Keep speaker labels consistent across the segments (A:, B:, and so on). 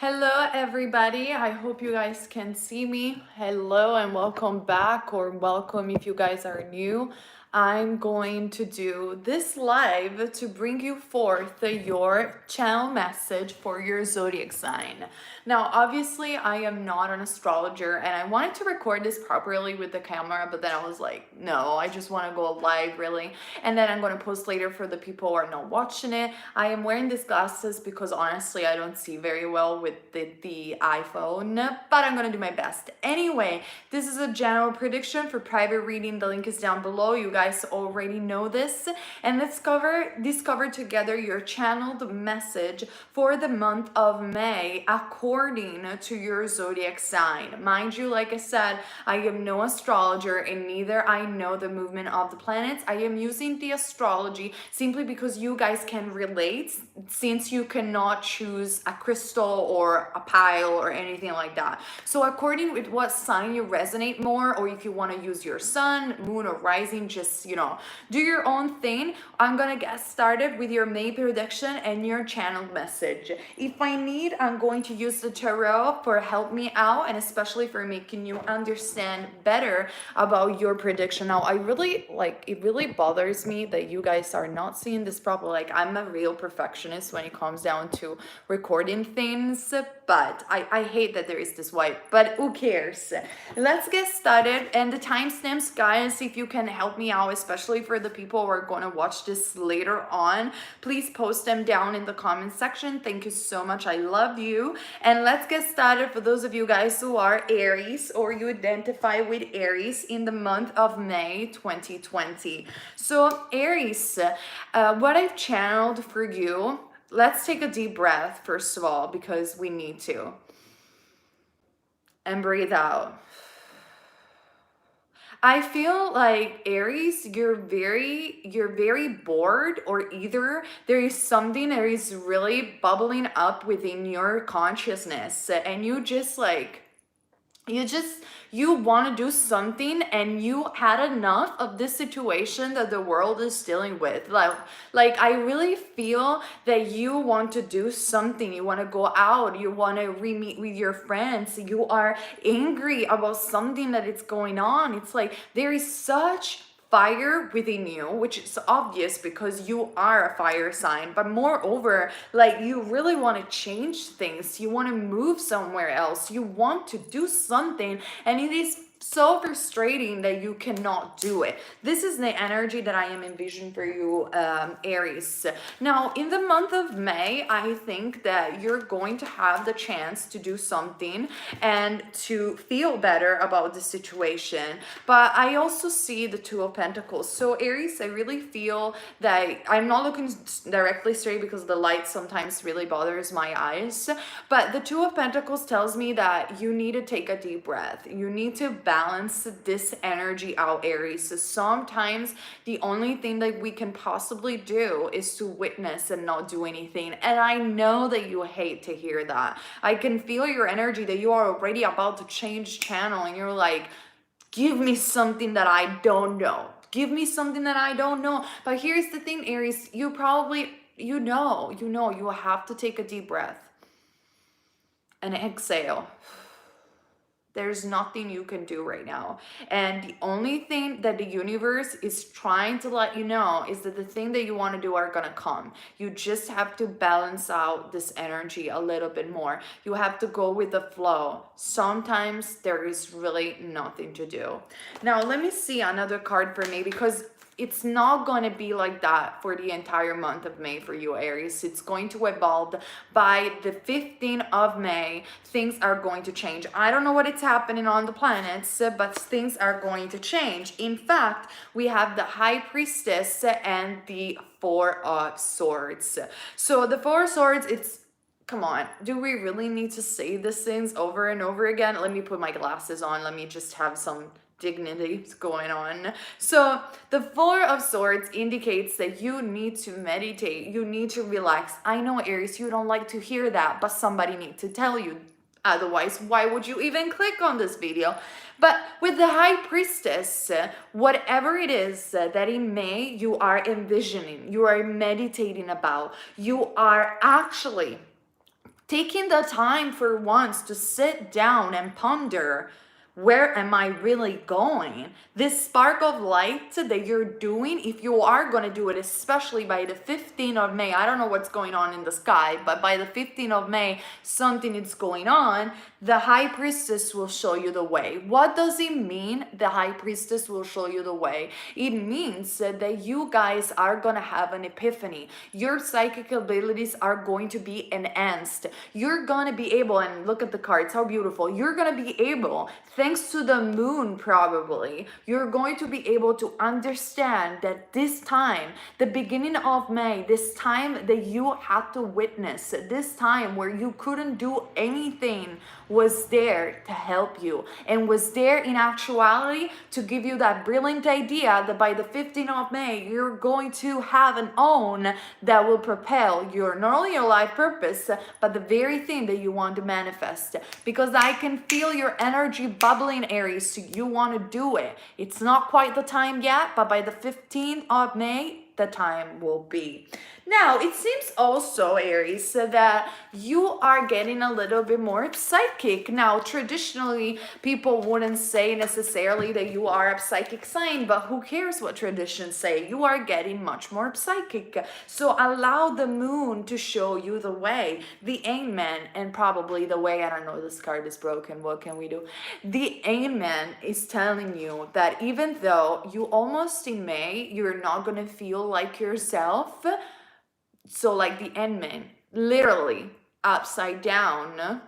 A: Hello, everybody. I hope you guys can see me. Hello, and welcome back, or welcome if you guys are new. I'm going to do this live to bring you forth your channel message for your zodiac sign. Now, obviously, I am not an astrologer, and I wanted to record this properly with the camera, but then I was like, no, I just want to go live, really. And then I'm going to post later for the people who are not watching it. I am wearing these glasses because honestly, I don't see very well with the iPhone, but I'm gonna do my best. Anyway, this is a general prediction for private reading. The link is down below. You guys already know this. And let's discover together your channeled message for the month of May according to your zodiac sign. Mind you, like I said, I am no astrologer and neither I know the movement of the planets. I am using the astrology simply because you guys can relate, since you cannot choose a crystal or a pile or anything like that. So according with what sign you resonate more, or if you want to use your sun, moon, or rising, just do your own thing. I'm gonna get started with your May prediction and your channeled message. If I need, I'm going to use the tarot for help me out, and especially for making you understand better about your prediction. Now, it really bothers me that you guys are not seeing this properly. Like, I'm a real perfectionist when it comes down to recording things, but I hate that there is this white, but who cares? Let's get started. And the timestamps, guys, if you can help me out, especially for the people who are going to watch this later on, please post them down in the comment section. Thank you so much. I love you. And let's get started. For those of you guys who are Aries, or you identify with Aries in the month of May 2020. So Aries, what I've channeled for you, let's take a deep breath first of all, because we need to. And breathe out. I feel like Aries, you're very bored, or either there is something that is really bubbling up within your consciousness and you want to do something, and you had enough of this situation that the world is dealing with. Like I really feel that you want to do something. You want to go out, you want to re-meet with your friends, you are angry about something that is going on. It's like there is such fire within you, which is obvious because you are a fire sign, but moreover, like, you really want to change things, you want to move somewhere else, you want to do something, and it is so frustrating that you cannot do it. This is the energy that I am envisioning for you, Aries. Now, in the month of May, I think that you're going to have the chance to do something and to feel better about the situation. But I also see the Two of Pentacles. So Aries, I really feel that I'm not looking directly straight because the light sometimes really bothers my eyes. But the Two of Pentacles tells me that you need to take a deep breath. You need to balance this energy out, Aries. So sometimes the only thing that we can possibly do is to witness and not do anything. And I know that you hate to hear that. I can feel your energy that you are already about to change channel, and you're like, give me something that I don't know. Give me something that I don't know. But here's the thing, Aries, you have to take a deep breath and exhale. There's nothing you can do right now. And the only thing that the universe is trying to let you know is that the thing that you want to do are going to come. You just have to balance out this energy a little bit more. You have to go with the flow. Sometimes there is really nothing to do. Now, let me see another card for me, because it's not going to be like that for the entire month of May for you, Aries. It's going to evolve. By the 15th of May, things are going to change. I don't know what is happening on the planets, but things are going to change. In fact, we have the High Priestess and the Four of Swords. So the Four of Swords, come on, do we really need to say these things over and over again? Let me put my glasses on. Let me just have some dignity going on. So the Four of Swords indicates that you need to meditate, you need to relax. I know, Aries, you don't like to hear that, but somebody needs to tell you. Otherwise, why would you even click on this video? But with the High Priestess, whatever it is that in May you are envisioning, you are meditating about, you are actually taking the time for once to sit down and ponder, where am I really going? This spark of light that you're doing, if you are going to do it, especially by the 15th of May, I don't know what's going on in the sky, but by the 15th of May, something is going on. The High Priestess will show you the way. What does it mean? The High Priestess will show you the way. It means that you guys are going to have an epiphany. Your psychic abilities are going to be enhanced. You're going to be able, and look at the cards, how beautiful. You're going to be able, thanks to the moon probably, you're going to be able to understand that this time, the beginning of May, this time that you had to witness, this time where you couldn't do anything, was there to help you and was there in actuality to give you that brilliant idea that by the 15th of May, you're going to have an own that will propel your, not only your life purpose, but the very thing that you want to manifest. Because I can feel your energy bubbling, Aries, so you want to do it. It's not quite the time yet, but by the 15th of May, the time will be. Now, it seems also, Aries, that you are getting a little bit more psychic. Now, traditionally, people wouldn't say necessarily that you are a psychic sign, but who cares what traditions say? You are getting much more psychic. So allow the moon to show you the way. The Hangman, and probably the way, I don't know, this card is broken, what can we do? The Hangman is telling you that even though you almost in May, you're not going to feel like yourself. So like the Hangman, literally upside down,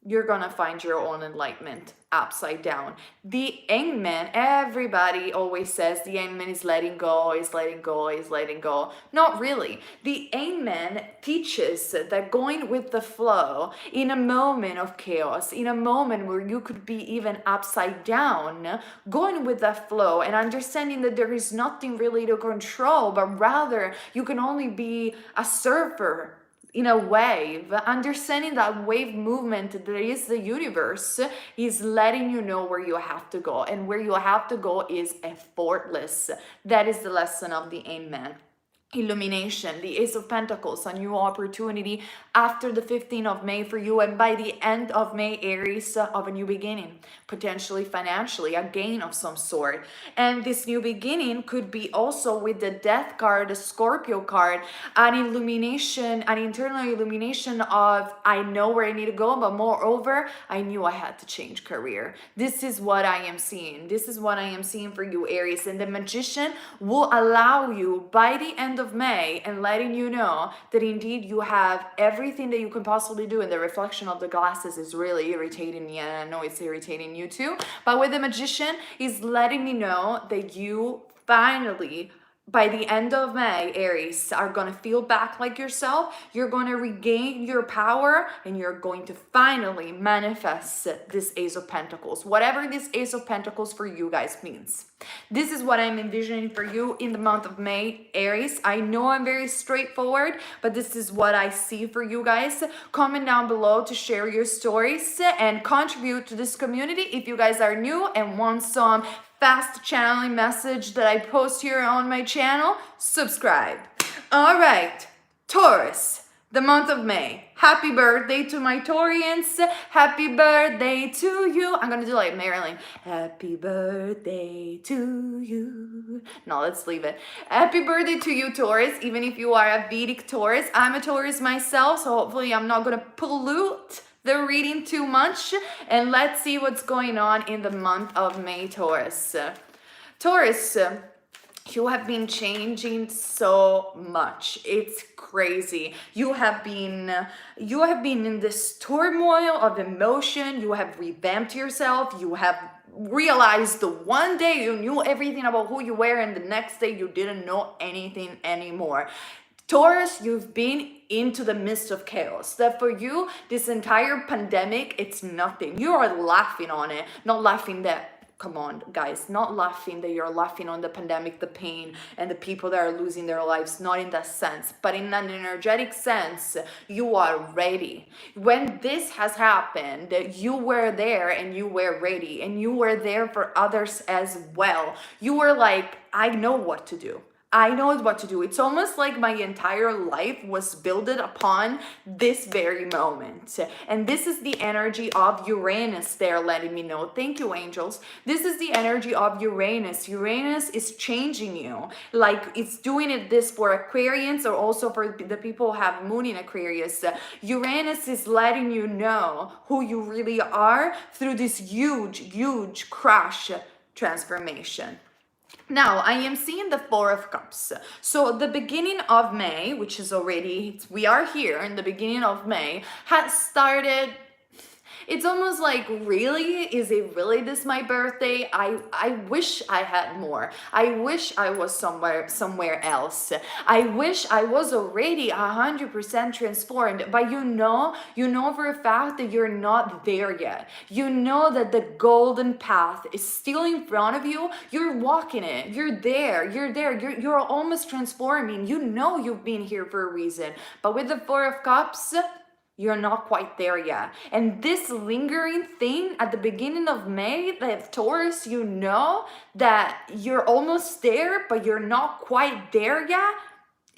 A: you're gonna find your own enlightenment upside down. The Hangman, everybody always says the Hangman is letting go, is letting go, is letting go. Not really. The Hangman teaches that going with the flow in a moment of chaos, in a moment where you could be even upside down, going with that flow and understanding that there is nothing really to control, but rather you can only be a surfer in a wave. Understanding that wave movement that is the universe is letting you know where you have to go, and where you have to go is effortless. That is the lesson of the Hangman. Illumination, the Ace of Pentacles, a new opportunity after the 15th of May for you, and by the end of May, Aries, of a new beginning, potentially financially, a gain of some sort. And this new beginning could be also with the Death card, the Scorpio card, an illumination, an internal illumination of, I know where I need to go, but moreover, I knew I had to change career. This is what I am seeing. This is what I am seeing for you, Aries. And the Magician will allow you by the end of May and letting you know that indeed you have everything that you can possibly do, and the reflection of the glasses is really irritating me, and I know it's irritating you too. But with the Magician is letting me know that you finally, by the end of May, Aries, are going to feel back like yourself. You're going to regain your power, and you're going to finally manifest this Ace of Pentacles. Whatever this Ace of Pentacles for you guys means. This is what I'm envisioning for you in the month of May, Aries. I know I'm very straightforward, but this is what I see for you guys. Comment down below to share your stories and contribute to this community. If you guys are new and want some fast channeling message that I post here on my channel, subscribe. All right, Taurus, the month of May. Happy birthday to my Taurians. Happy birthday to you. I'm gonna do like Marilyn. Happy birthday to you. No, let's leave it. Happy birthday to you, Taurus, even if you are a Vedic Taurus. I'm a Taurus myself, so hopefully I'm not gonna pollute the reading too much. And let's see what's going on in the month of May, Taurus. Taurus, you have been changing so much. It's crazy. You have been in this turmoil of emotion. You have revamped yourself. You have realized the one day you knew everything about who you were, and the next day you didn't know anything anymore. Taurus, you've been into the midst of chaos. That for you, this entire pandemic, it's nothing. You are laughing on it, not laughing that, come on, guys, not laughing that you're laughing on the pandemic, the pain, and the people that are losing their lives, not in that sense, but in an energetic sense, you are ready. When this has happened, you were there and you were ready, and you were there for others as well. You were like, I know what to do. I know what to do. It's almost like my entire life was built upon this very moment. And this is the energy of Uranus there letting me know. Thank you, angels. This is the energy of Uranus. Uranus is changing you. Like it's doing it this for Aquarians or also for the people who have moon in Aquarius. Uranus is letting you know who you really are through this huge crash transformation. Now, I am seeing the Four of Cups. So the beginning of May, which is already, we are here in the beginning of May, has started. It's almost like, really? Is it really this my birthday? I wish I had more. I wish I was somewhere else. I wish I was already 100% transformed. But you know for a fact that you're not there yet. You know that the golden path is still in front of you. You're walking it. You're there. You're almost transforming. You know you've been here for a reason. But with the Four of Cups, you're not quite there yet. And this lingering thing at the beginning of May, that Taurus, you know that you're almost there, but you're not quite there yet,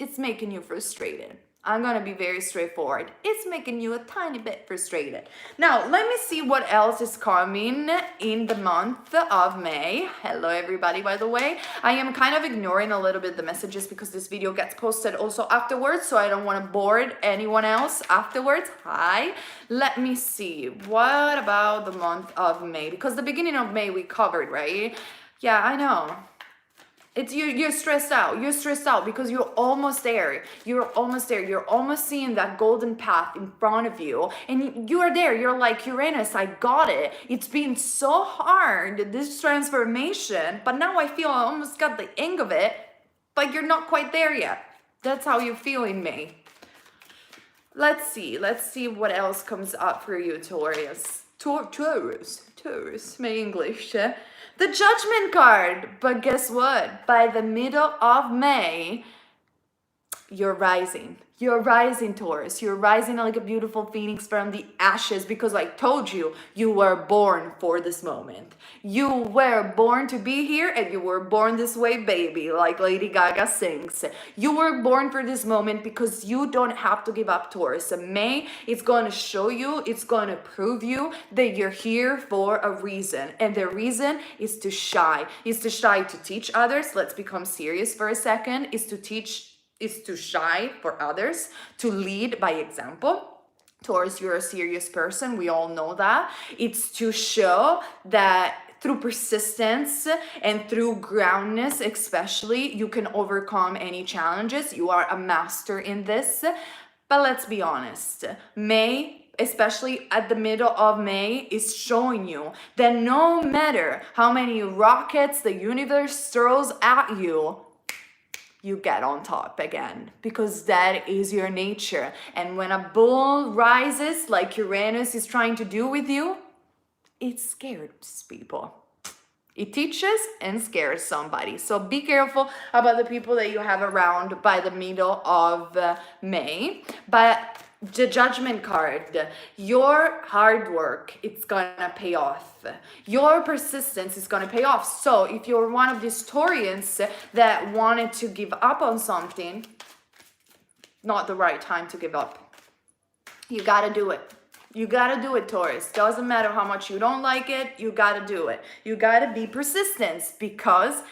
A: it's making you frustrated. I'm gonna be very straightforward. It's making you a tiny bit frustrated. Now, let me see what else is coming in the month of May. Hello, everybody, by the way. I am kind of ignoring a little bit the messages because this video gets posted also afterwards, so I don't want to bore anyone else afterwards. Hi. Let me see. What about the month of May? Because the beginning of May we covered, right? Yeah, I know. It's you're stressed out. You're stressed out because you're almost there. You're almost there. You're almost seeing that golden path in front of you. And you are there. You're like, Uranus, I got it. It's been so hard, this transformation. But now I feel I almost got the hang of it. But you're not quite there yet. That's how you feel in May. Let's see what else comes up for you, Taurus. Taurus, my English. The Judgment card. But guess what? By the middle of May, you're rising. You're rising, Taurus. You're rising like a beautiful phoenix from the ashes because I told you, you were born for this moment. You were born to be here and you were born this way, baby, like Lady Gaga sings. You were born for this moment because you don't have to give up, Taurus. And May, it's going to show you, it's going to prove you that you're here for a reason. And the reason is to shine. Is to shine to teach others. Let's become serious for a second. Is to shine for others, to lead by example. Taurus, you're a serious person. We all know that. It's to show that through persistence and through groundness, especially, you can overcome any challenges. You are a master in this. But let's be honest, May, especially at the middle of May, is showing you that no matter how many rockets the universe throws at you, you get on top again, because that is your nature. And when a bull rises, like Uranus is trying to do with you, it scares people. It teaches and scares somebody. So be careful about the people that you have around by the middle of May. But the Judgment card, your hard work, it's gonna pay off. Your persistence is gonna pay off. So if you're one of these Taurians that wanted to give up on something, not the right time to give up. You gotta do it. You gotta do it, Taurus. Doesn't matter how much you don't like it, you gotta do it. You gotta be persistent, because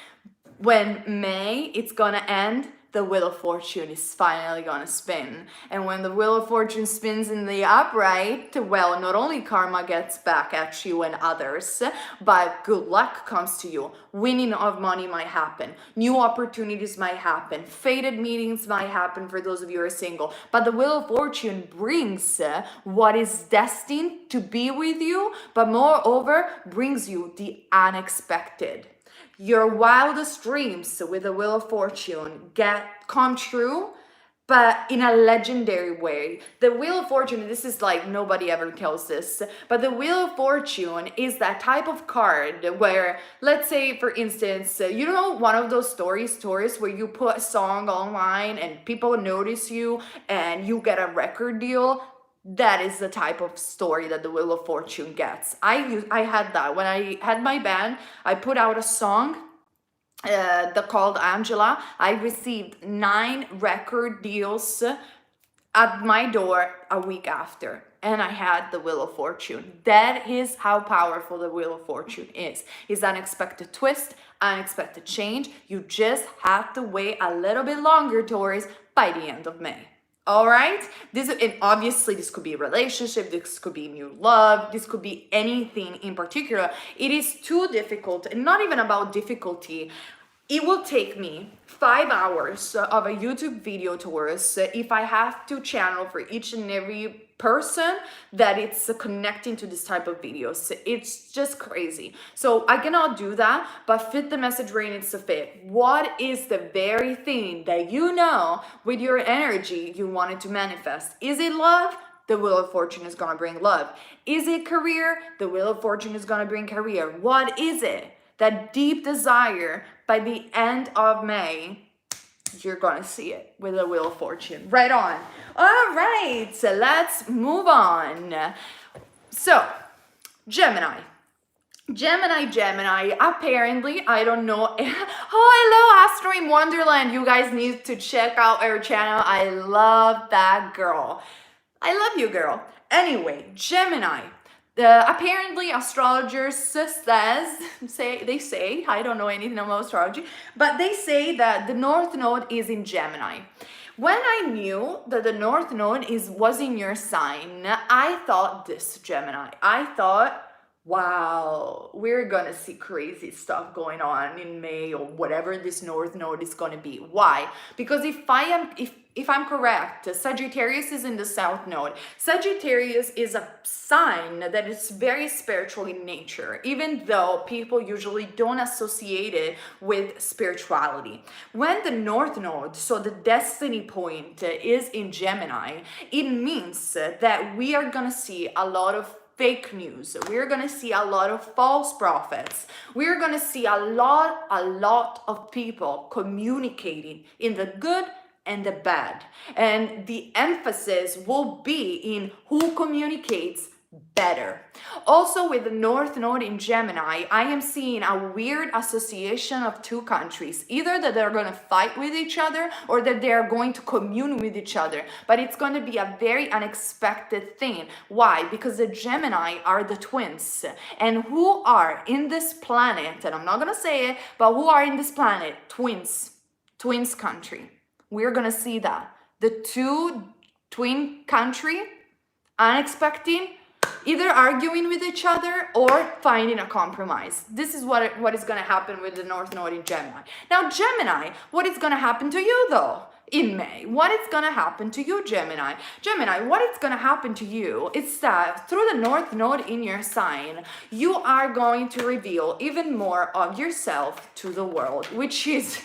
A: when May, it's gonna end, the Wheel of Fortune is finally gonna spin. And when the Wheel of Fortune spins in the upright, well, not only karma gets back at you and others, but good luck comes to you. Winning of money might happen. New opportunities might happen. Fated meetings might happen for those of you who are single. But the Wheel of Fortune brings what is destined to be with you, but moreover, brings you the unexpected. Your wildest dreams with the Wheel of Fortune come true, but in a legendary way. The Wheel of Fortune, this is like, nobody ever tells this, but the Wheel of Fortune is that type of card where, let's say, for instance, you know, one of those stories, Taurus, where you put a song online and people notice you and you get a record deal. That is the type of story that the Wheel of Fortune gets. I had that when I had my band. I put out a song called Angela, I received 9 record deals at my door a week after, and I had the Wheel of Fortune. That is how powerful the Wheel of Fortune is. It's unexpected twist, unexpected change. You just have to wait a little bit longer, Taurus, by the end of May. All right, and obviously this could be a relationship, this could be new love, this could be anything in particular. It is too difficult, and not even about difficulty. It will take me 5 hours of a YouTube video, Taurus, if I have to channel for each and every person that it's connecting to this type of videos. It's just crazy. So I cannot do that, but fit the message where it needs to fit. What is the very thing that you know with your energy you wanted to manifest? Is it love? The Wheel of Fortune is going to bring love. Is it career? The Wheel of Fortune is going to bring career. What is it? That deep desire, by the end of May, you're gonna see it with the Wheel of Fortune. Right on. All right, so let's move on. So, Gemini, apparently, I don't know. Oh, hello, Astro in Wonderland. You guys need to check out our channel. I love that girl. I love you, girl. Anyway, Gemini. Apparently astrologers say, I don't know anything about astrology, but they say that the North Node is in Gemini. When I knew that the North Node was in your sign, I thought this, Gemini. I thought, wow, we're gonna see crazy stuff going on in May or whatever this North Node is gonna be. Why? Because if I'm correct, Sagittarius is in the South Node. Sagittarius is a sign that is very spiritual in nature, even though people usually don't associate it with spirituality. When the North Node, so the destiny point, is in Gemini, it means that we are gonna see a lot of fake news. We're gonna see a lot of false prophets. We're gonna see a lot of people communicating in the good and the bad. And the emphasis will be in who communicates better. Also, with the North Node in Gemini, I am seeing a weird association of two countries, either that they're going to fight with each other or that they're going to commune with each other, but it's going to be a very unexpected thing. Why? Because the Gemini are the twins, and who are in this planet, and I'm not going to say it, but who are in this planet? Twins country. We're going to see that. The two twin country, unexpected, either arguing with each other or finding a compromise. This is what is going to happen with the North Node in Gemini. Now, Gemini, what is going to happen to you though in May? What is going to happen to you, Gemini? Gemini, what is going to happen to you is that through the North Node in your sign, you are going to reveal even more of yourself to the world, which is,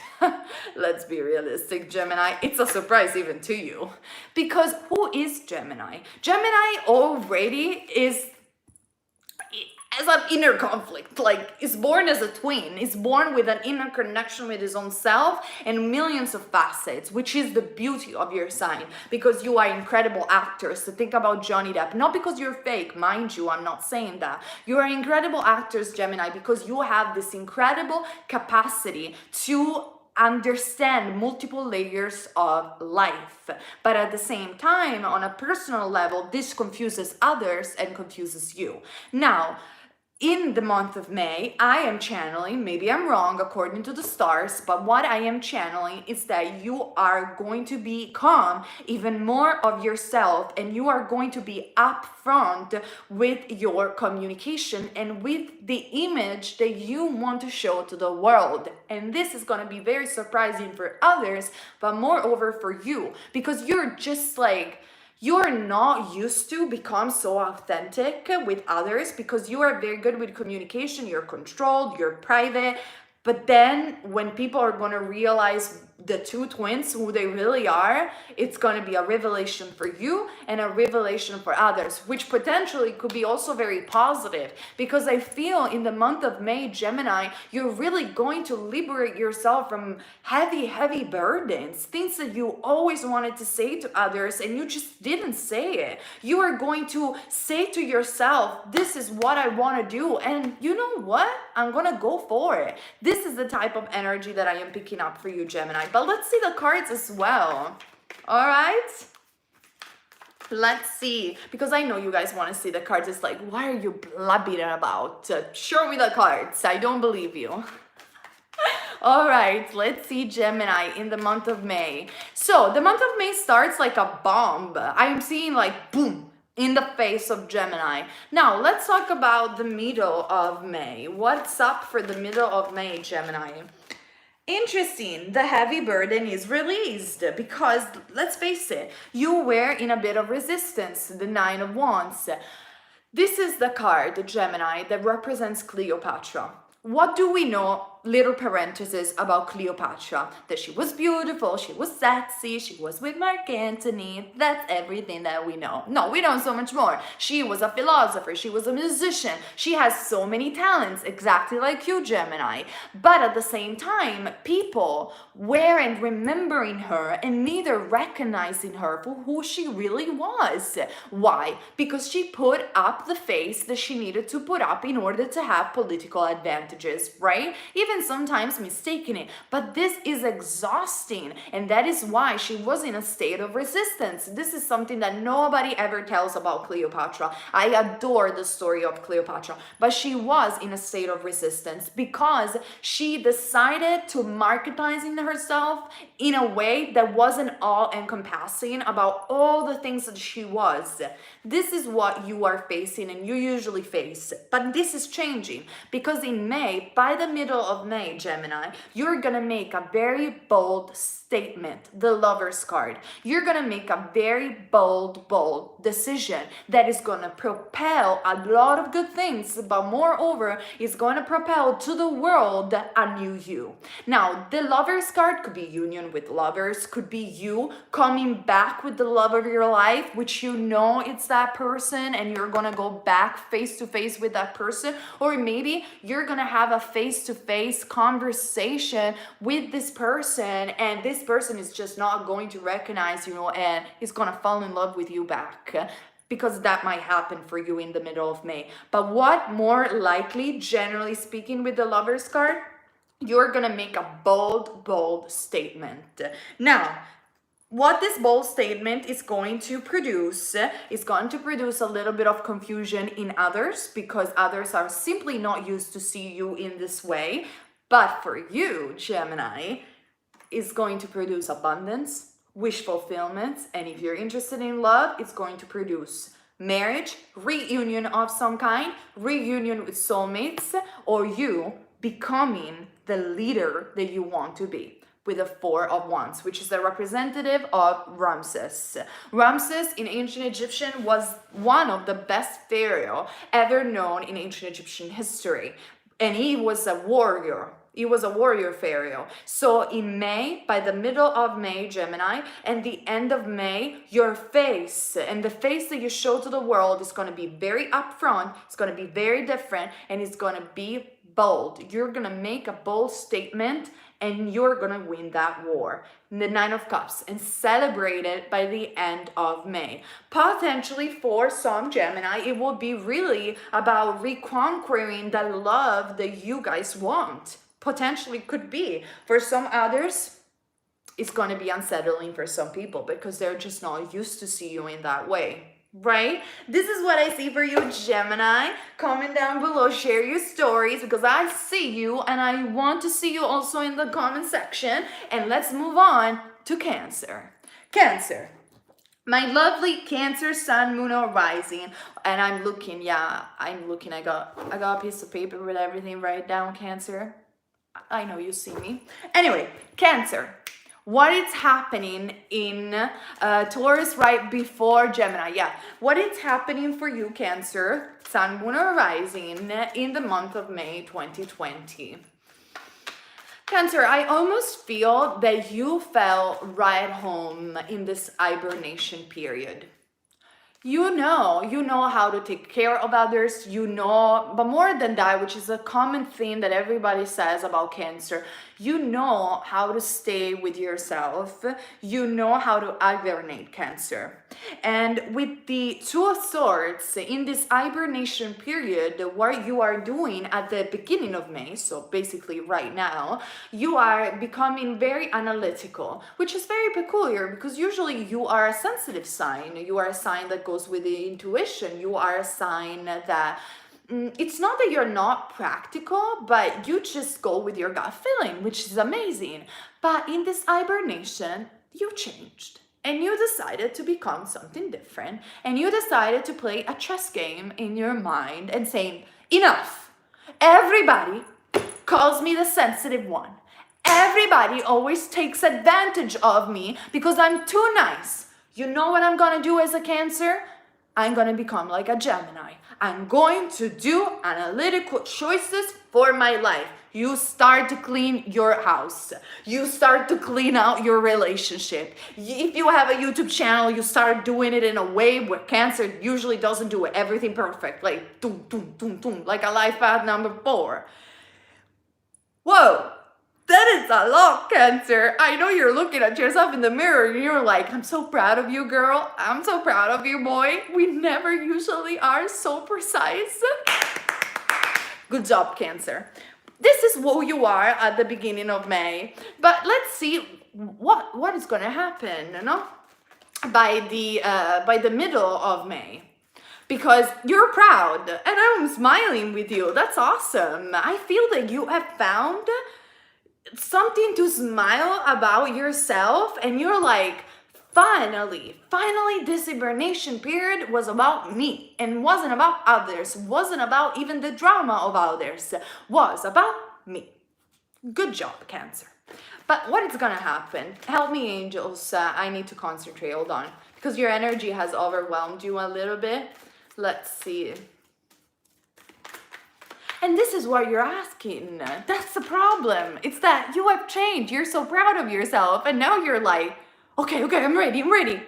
A: let's be realistic, Gemini, it's a surprise even to you. Because who is Gemini? Gemini already is as an inner conflict, like is born as a twin, is born with an inner connection with his own self and millions of facets, which is the beauty of your sign, because you are incredible actors. So think about Johnny Depp, not because you're fake, mind you, I'm not saying that. You are incredible actors, Gemini, because you have this incredible capacity to understand multiple layers of life, but at the same time, on a personal level, this confuses others and confuses you. Now, in the month of May, I am channeling, maybe I'm wrong according to the stars, but what I am channeling is that you are going to become even more of yourself, and you are going to be upfront with your communication and with the image that you want to show to the world. And this is going to be very surprising for others, but moreover for you, because you're just like, you're not used to become so authentic with others because you are very good with communication, you're controlled, you're private. But then when people are going to realize the two twins, who they really are, it's going to be a revelation for you and a revelation for others, which potentially could be also very positive, because I feel in the month of May, Gemini, you're really going to liberate yourself from heavy burdens, things that you always wanted to say to others and you just didn't say it. You are going to say to yourself, this is what I want to do, and you know what? I'm going to go for it. This is the type of energy that I am picking up for you, Gemini. But let's see the cards as well. All right? Let's see, because I know you guys want to see the cards. It's like, why are you blabbing about? Show me the cards. I don't believe you. All right, let's see Gemini in the month of May. So the month of May starts like a bomb. I'm seeing like boom in the face of Gemini. Now let's talk about the middle of May. What's up for the middle of May, Gemini? Interesting, the heavy burden is released because, let's face it, you were in a bit of resistance, the Nine of Wands. This is the card, Gemini, that represents Cleopatra. What do we know, little parenthesis, about Cleopatra? That she was beautiful, she was sexy, she was with Mark Antony. That's everything that we know. No, we know so much more. She was a philosopher, she was a musician. She has so many talents, exactly like you, Gemini. But at the same time, people weren't remembering her and neither recognizing her for who she really was. Why? Because she put up the face that she needed to put up in order to have political advantages, right? Even sometimes mistaking it. But this is exhausting, and that is why she was in a state of resistance. This is something that nobody ever tells about Cleopatra. I adore the story of Cleopatra, but she was in a state of resistance because she decided to marketizing herself in a way that wasn't all encompassing about all the things that she was. This is what you are facing and you usually face, but this is changing because in May, by the middle of May, Gemini, you're gonna make a very bold statement, the Lover's card. You're gonna make a very bold decision that is gonna propel a lot of good things, but moreover, is gonna propel to the world a new you. Now, the Lover's card could be union with lovers, could be you coming back with the love of your life, which you know it's that person and you're gonna go back face to face with that person, or maybe you're gonna have a face-to-face conversation with this person and this person is just not going to recognize you and is gonna fall in love with you back, because that might happen for you in the middle of May. But what more likely, generally speaking, with the Lover's card, you're gonna make a bold statement. Now, what this bold statement is going to produce is going to produce a little bit of confusion in others because others are simply not used to see you in this way. But for you, Gemini, is going to produce abundance, wish fulfillment, and if you're interested in love, it's going to produce marriage, reunion of some kind, reunion with soulmates, or you becoming the leader that you want to be, with the Four of Wands, which is the representative of Ramses. Ramses in ancient Egyptian was one of the best pharaoh ever known in ancient Egyptian history. And he was a warrior. He was a warrior pharaoh. So in May, by the middle of May, Gemini, and the end of May, your face and the face that you show to the world is going to be very upfront. It's going to be very different, and it's going to be bold. You're going to make a bold statement and you're going to win that war. The Nine of Cups, and celebrate it by the end of May. Potentially for some Gemini, it will be really about reconquering the love that you guys want. Potentially could be. For some others, it's going to be unsettling for some people because they're just not used to see you in that way. Right? This is what I see for you, Gemini. Comment down below, share your stories because I see you and I want to see you also in the comment section. And let's move on to Cancer. Cancer. My lovely Cancer, Sun, Moon, or Rising. And I'm looking, I got a piece of paper with everything right down, Cancer. I know you see me. Anyway, Cancer. What is happening in Taurus right before Gemini? What is happening for you, Cancer, Sun, Moon, or Rising in the month of May 2020? Cancer, I almost feel that you fell right home in this hibernation period. You know how to take care of others, but more than that, which is a common thing that everybody says about Cancer, you know how to stay with yourself, you know how to hibernate, Cancer. And with the Two of Swords in this hibernation period, what you are doing at the beginning of May, so basically right now, you are becoming very analytical, which is very peculiar because usually you are a sensitive sign. You are a sign that goes with the intuition. You are a sign that it's not that you're not practical, but you just go with your gut feeling, which is amazing. But in this hibernation, you changed. And you decided to become something different. And you decided to play a chess game in your mind and saying, enough. Everybody calls me the sensitive one. Everybody always takes advantage of me because I'm too nice. You know what I'm gonna do as a Cancer? I'm gonna become like a Gemini. I'm going to do analytical choices for my life. You start to clean your house. You start to clean out your relationship. If you have a YouTube channel, you start doing it in a way where Cancer usually doesn't do everything perfect, like doom, doom, doom, doom, like a life path number 4. Whoa, that is a lot, Cancer. I know you're looking at yourself in the mirror and you're like, I'm so proud of you, girl. I'm so proud of you, boy. We never usually are so precise. Good job, Cancer. This is who you are at the beginning of May. But let's see what is going to happen, by the middle of May. Because you're proud and I'm smiling with you. That's awesome. I feel that you have found something to smile about yourself and you're like, finally this hibernation period was about me and wasn't about others, wasn't about even the drama of others, was about me. Good job, Cancer. But what is gonna happen? Help me, angels. I need to concentrate. Hold on, because your energy has overwhelmed you a little bit. Let's see. And this is what you're asking. That's the problem. It's that you have changed. You're so proud of yourself. And now you're like, okay, I'm ready.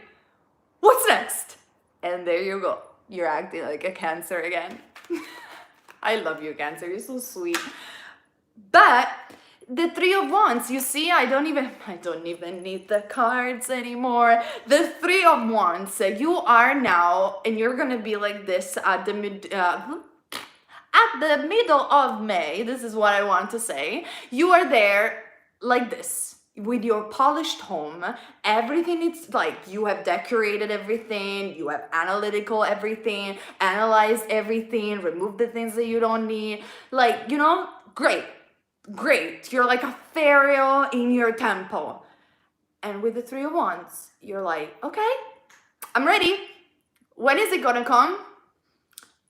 A: What's next? And there you go. You're acting like a Cancer again. I love you, Cancer. You're so sweet. But the Three of Wands, you see, I don't even need the cards anymore. The Three of Wands, you are now, and you're gonna be like this at the middle of May. This is what I want to say. You are there like this with your polished home. Everything, it's like you have decorated everything, you have analytical everything, analyzed everything, removed the things that you don't need. Like, great. You're like a pharaoh in your temple. And with the Three of Wands, you're like, okay, I'm ready. When is it gonna come?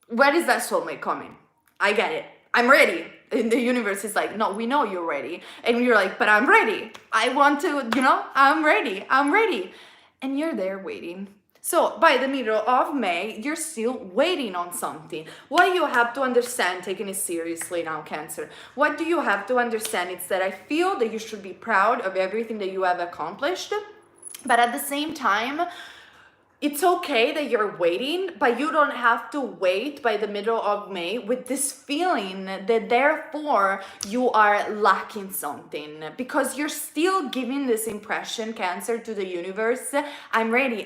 A: When is that soulmate coming? I get it. I'm ready. And the universe is like, no, we know you're ready. And you're like, but I'm ready. I want to, I'm ready. And you're there waiting. So by the middle of May, you're still waiting on something. What you have to understand, taking it seriously now, Cancer, what do you have to understand? It's that I feel that you should be proud of everything that you have accomplished. But at the same time, it's okay that you're waiting, but you don't have to wait by the middle of May with this feeling that therefore you are lacking something, because you're still giving this impression, Cancer, to the universe. I'm ready,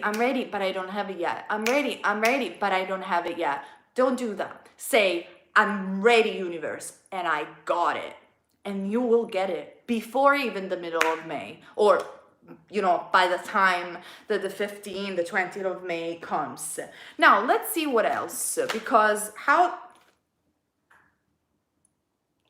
A: but I don't have it yet. I'm ready, but I don't have it yet. Don't do that. Say, I'm ready, universe, and I got it. And you will get it before even the middle of May, or by the time that the 15th, the 20th of May comes. Now, let's see what else, because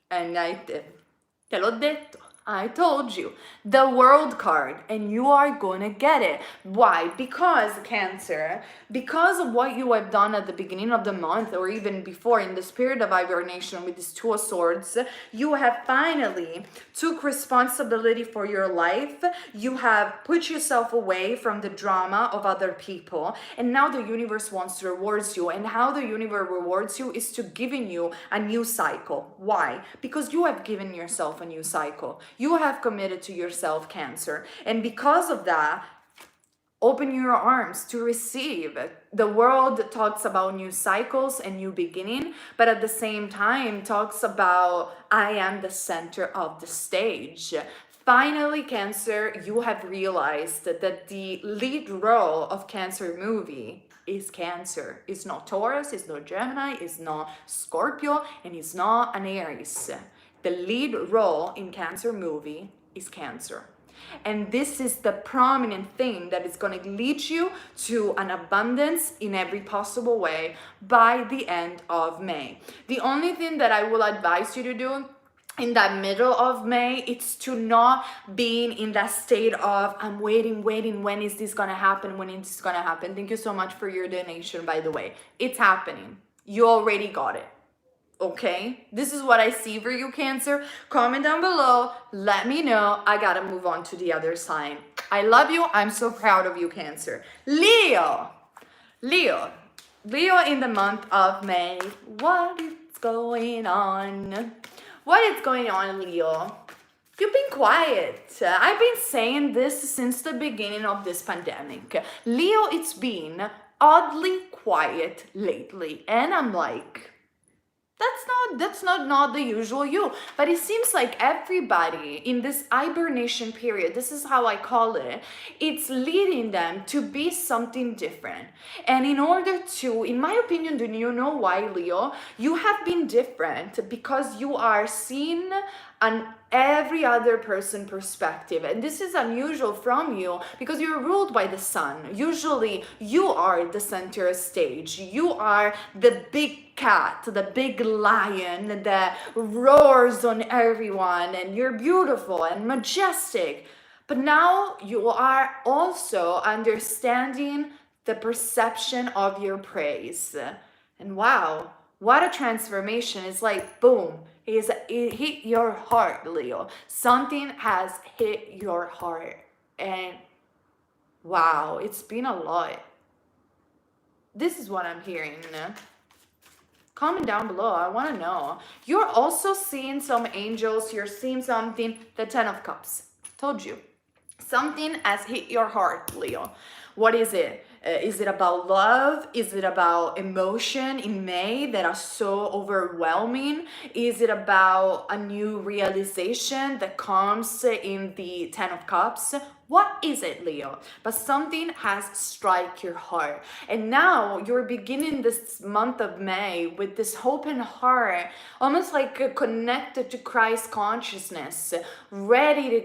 A: and te l'ho detto, I told you, the World card, and you are gonna get it. Why? Because, Cancer, because of what you have done at the beginning of the month, or even before in the spirit of hibernation with this Two of Swords, you have finally took responsibility for your life. You have put yourself away from the drama of other people, and now the universe wants to reward you. And how the universe rewards you is to giving you a new cycle. Why? Because you have given yourself a new cycle. You have committed to yourself, Cancer. And because of that, open your arms to receive. The world talks about new cycles and new beginning, but at the same time talks about I am the center of the stage. Finally, Cancer, you have realized that the lead role of Cancer movie is Cancer. It's not Taurus, it's not Gemini, it's not Scorpio, and it's not an Aries. The lead role in Cancer movie is Cancer. And this is the prominent thing that is going to lead you to an abundance in every possible way by the end of May. The only thing that I will advise you to do in that middle of May, it's to not being in that state of I'm waiting, when is this gonna happen, when is this gonna happen. Thank you so much for your donation, by the way. It's happening. You already got it. Okay, this is what I see for you, Cancer. Comment down below, let me know. I gotta move on to the other sign. I love you. I'm so proud of you, Cancer. Leo in the month of May. What is going on? What is going on, Leo? You've been quiet. I've been saying this since the beginning of this pandemic. Leo, it's been oddly quiet lately, and I'm like, that's not the usual you. But it seems like everybody in this hibernation period, this is how I call it, it's leading them to be something different. And in order to, in my opinion, do you know why, Leo? You have been different because you are seen an every other person perspective, and this is unusual from you because you're ruled by the sun. Usually you are the center stage, you are the big cat, the big lion that roars on everyone, and you're beautiful and majestic. But now you are also understanding the perception of your praise, and wow, what a transformation. It's like boom, it hit your heart, Leo. Something has hit your heart, and wow, it's been a lot. This is what I'm hearing. Comment down below, I want to know. You're also seeing some angels, you're seeing something. The 10 of Cups, told you. Something has hit your heart, Leo. What is it? Is it about love? Is it about emotion in May that are so overwhelming? Is it about a new realization that comes in the 10 of Cups? What is it, Leo? But something has struck your heart. And now you're beginning this month of May with this open heart, almost like connected to Christ consciousness, ready to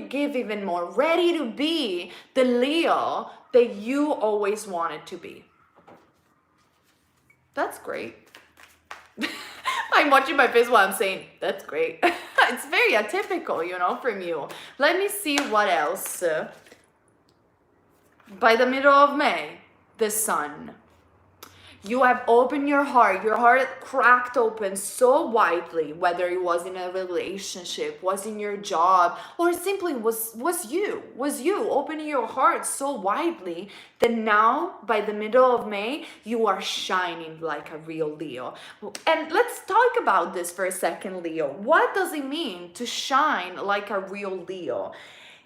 A: give even more, ready to be the Leo that you always wanted to be. That's great. I'm watching my face while I'm saying, that's great. It's very atypical, you know, from you. Let me see what else. By the middle of May, the sun. You have opened your heart cracked open so widely, whether it was in a relationship, was in your job, or simply was you opening your heart so widely that now, by the middle of May, you are shining like a real Leo. And let's talk about this for a second, Leo. What does it mean to shine like a real Leo?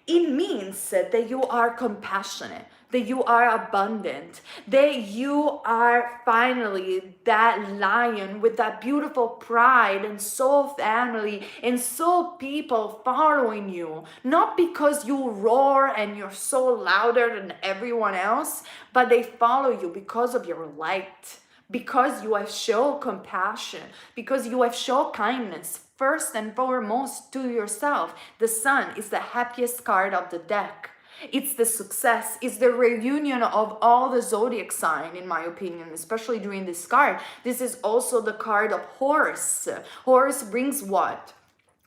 A: It means that you are compassionate, that you are abundant, that you are finally that lion with that beautiful pride and soul family and soul people following you. Not because you roar and you're so louder than everyone else, but they follow you because of your light, because you have shown compassion, because you have shown kindness. First and foremost to yourself. The sun is the happiest card of the deck. It's the success, it's the reunion of all the zodiac sign, in my opinion, especially during this card. This is also the card of Horus. Horus brings what?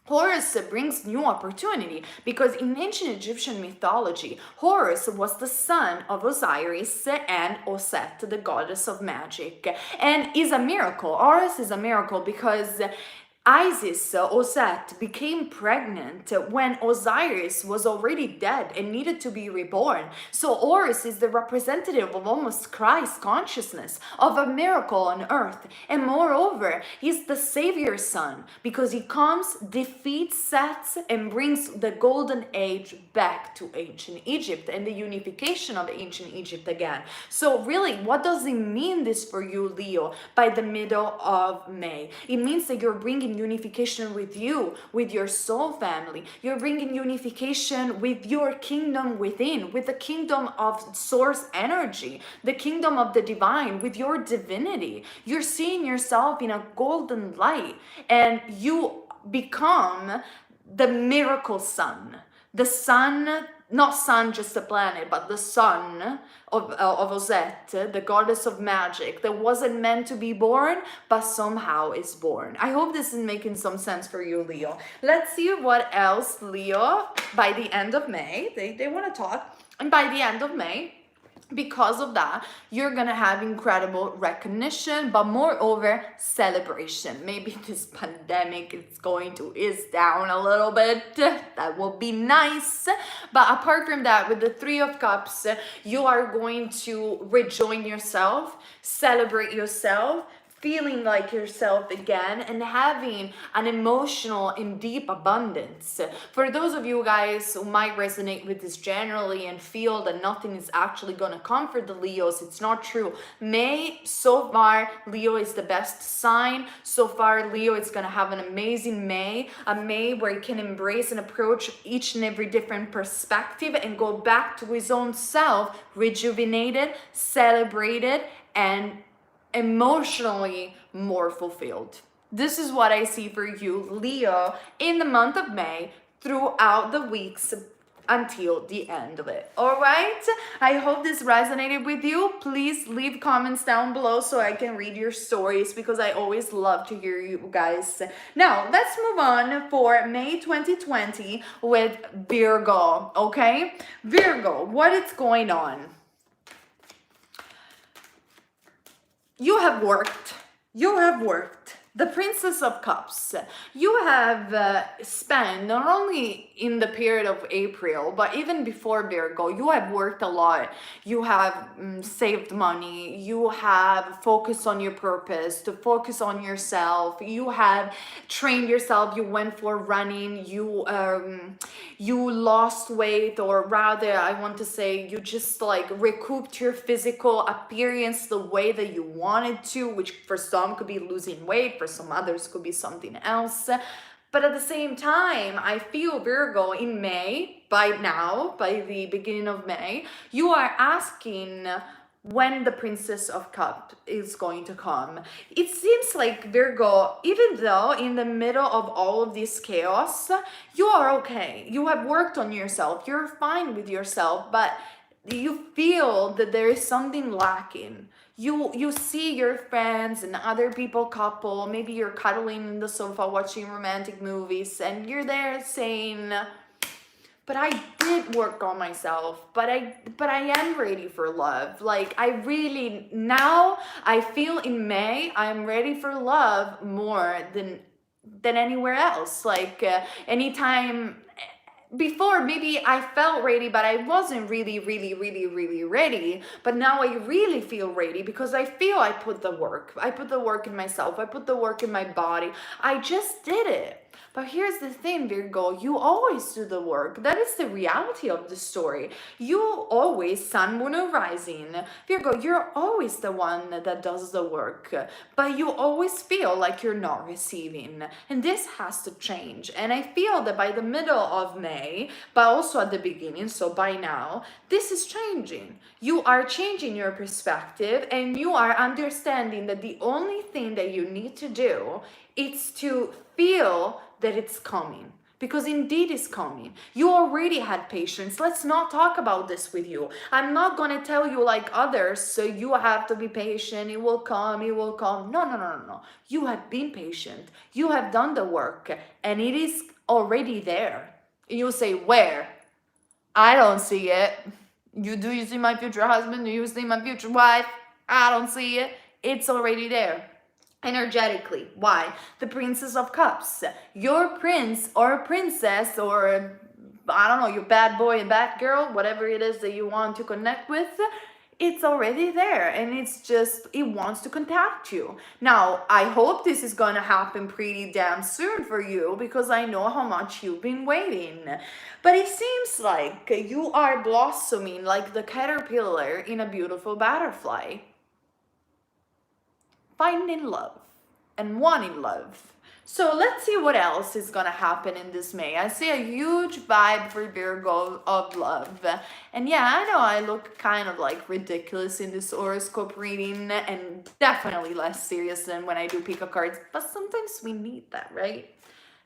A: Horus brings new opportunity, because in ancient Egyptian mythology, Horus was the son of Osiris and Oset, the goddess of magic, and is a miracle. Horus is a miracle because Isis, Osset, became pregnant when Osiris was already dead and needed to be reborn. So Horus is the representative of almost Christ consciousness, of a miracle on earth. And moreover, he's the savior's son because he comes, defeats Set, and brings the golden age back to ancient Egypt and the unification of ancient Egypt again. So really, what does it mean this for you, Leo, by the middle of May? It means that you're bringing unification with you, with your soul family. You're bringing unification with your kingdom within, with the kingdom of source energy, the kingdom of the divine, with your divinity. You're seeing yourself in a golden light, and you become the miracle sun. The sun, not sun just a planet, but the sun of Osset, the goddess of magic, that wasn't meant to be born, but somehow is born. I hope this is making some sense for you, Leo. Let's see what else, Leo, by the end of May, they want to talk, and by the end of May, because of that, you're gonna have incredible recognition, but moreover, celebration. Maybe this pandemic is going to ease down a little bit. That will be nice. But apart from that, with the Three of Cups, you are going to rejoin yourself, celebrate yourself, feeling like yourself again, and having an emotional and deep abundance. For those of you guys who might resonate with this generally and feel that nothing is actually going to come for the Leos, it's not true. May, so far, Leo is the best sign. So far, Leo is going to have an amazing May, a May where he can embrace and approach each and every different perspective and go back to his own self, rejuvenated, celebrated, and emotionally more fulfilled. This is what I see for you, Leo, in the month of May, throughout the weeks until the end of it. All right, I hope this resonated with you. Please leave comments down below so I can read your stories, because I always love to hear you guys. Now let's move on for May 2020 with Virgo. Okay, Virgo, what is going on? You have worked. The Princess of Cups. You have spent, not only in the period of April, but even before Virgo, you have worked a lot. You have saved money. You have focused on your purpose, to focus on yourself. You have trained yourself. You went for running. You lost weight, or rather, I want to say, you just like recouped your physical appearance the way that you wanted to, which for some could be losing weight, for some others could be something else. But at the same time, I feel, Virgo, in May, by the beginning of May, you are asking when the Princess of Cups is going to come. It seems like, Virgo, even though in the middle of all of this chaos, you are okay. You have worked on yourself. You're fine with yourself, but you feel that there is something lacking. You see your friends and other people couple, maybe you're cuddling in the sofa watching romantic movies, and you're there saying, but I did work on myself, but I am ready for love. Like, now I feel in May, I'm ready for love more than anywhere else. Like anytime before, maybe I felt ready, but I wasn't really ready. But now I really feel ready, because I feel I put the work. I put the work in myself. I put the work in my body. I just did it. But here's the thing, Virgo, you always do the work. That is the reality of the story. You always, sun, moon, or rising, Virgo, you're always the one that does the work, but you always feel like you're not receiving. And this has to change. And I feel that by the middle of May, but also at the beginning, so by now, this is changing. You are changing your perspective, and you are understanding that the only thing that you need to do is to feel that it's coming, because indeed it's coming. You already had patience. Let's not talk about this with you. I'm not going to tell you like others, so you have to be patient, it will come, it will come. No. You have been patient. You have done the work, and it is already there. You say, where? I don't see it. Do you see my future husband? Do you see my future wife? I don't see it. It's already there. energetically. Why? The Princess of Cups. Your prince or princess, or I don't know, your bad boy and bad girl, whatever it is that you want to connect with, it's already there, and it's just, it wants to contact you. Now, I hope this is gonna happen pretty damn soon for you, because I know how much you've been waiting. But it seems like you are blossoming like the caterpillar in a beautiful butterfly, finding love and wanting love. So let's see what else is gonna happen in this May. I see a huge vibe for Virgo of love. And yeah, I know I look kind of like ridiculous in this horoscope reading, and definitely less serious than when I do pick a cards, but sometimes we need that, right?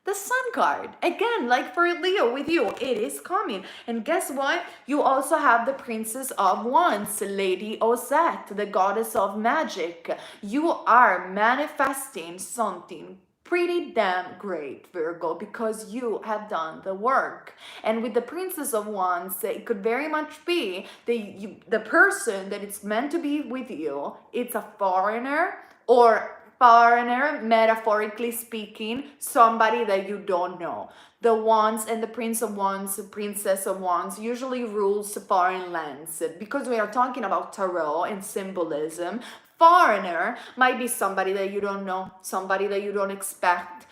A: The Sun card, again, like for Leo with you, it is coming. And guess what? You also have the Princess of Wands, Lady Osette, the goddess of magic. You are manifesting something pretty damn great, Virgo, because you have done the work. And with the Princess of Wands, it could very much be the person that it's meant to be with you, it's a foreigner, or foreigner, metaphorically speaking, somebody that you don't know. The Wands and the Prince of Wands, Princess of Wands, usually rules foreign lands. Because we are talking about tarot and symbolism, foreigner might be somebody that you don't know, somebody that you don't expect,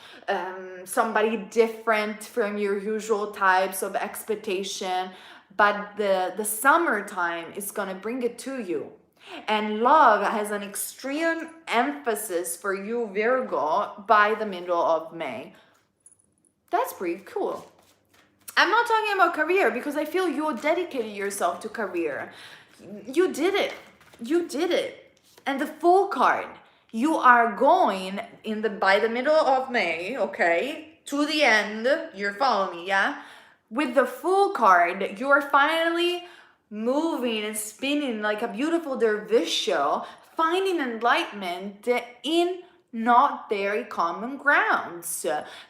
A: somebody different from your usual types of expectation. But the summertime is gonna bring it to you. And love has an extreme emphasis for you, Virgo, by the middle of May. That's pretty cool. I'm not talking about career, because I feel you dedicated yourself to career. You did it. You did it. And the Fool card, you are going by the middle of May, okay, to the end. You're following me, yeah? With the Fool card, you are finally moving and spinning like a beautiful dervish show, finding enlightenment in not very common grounds.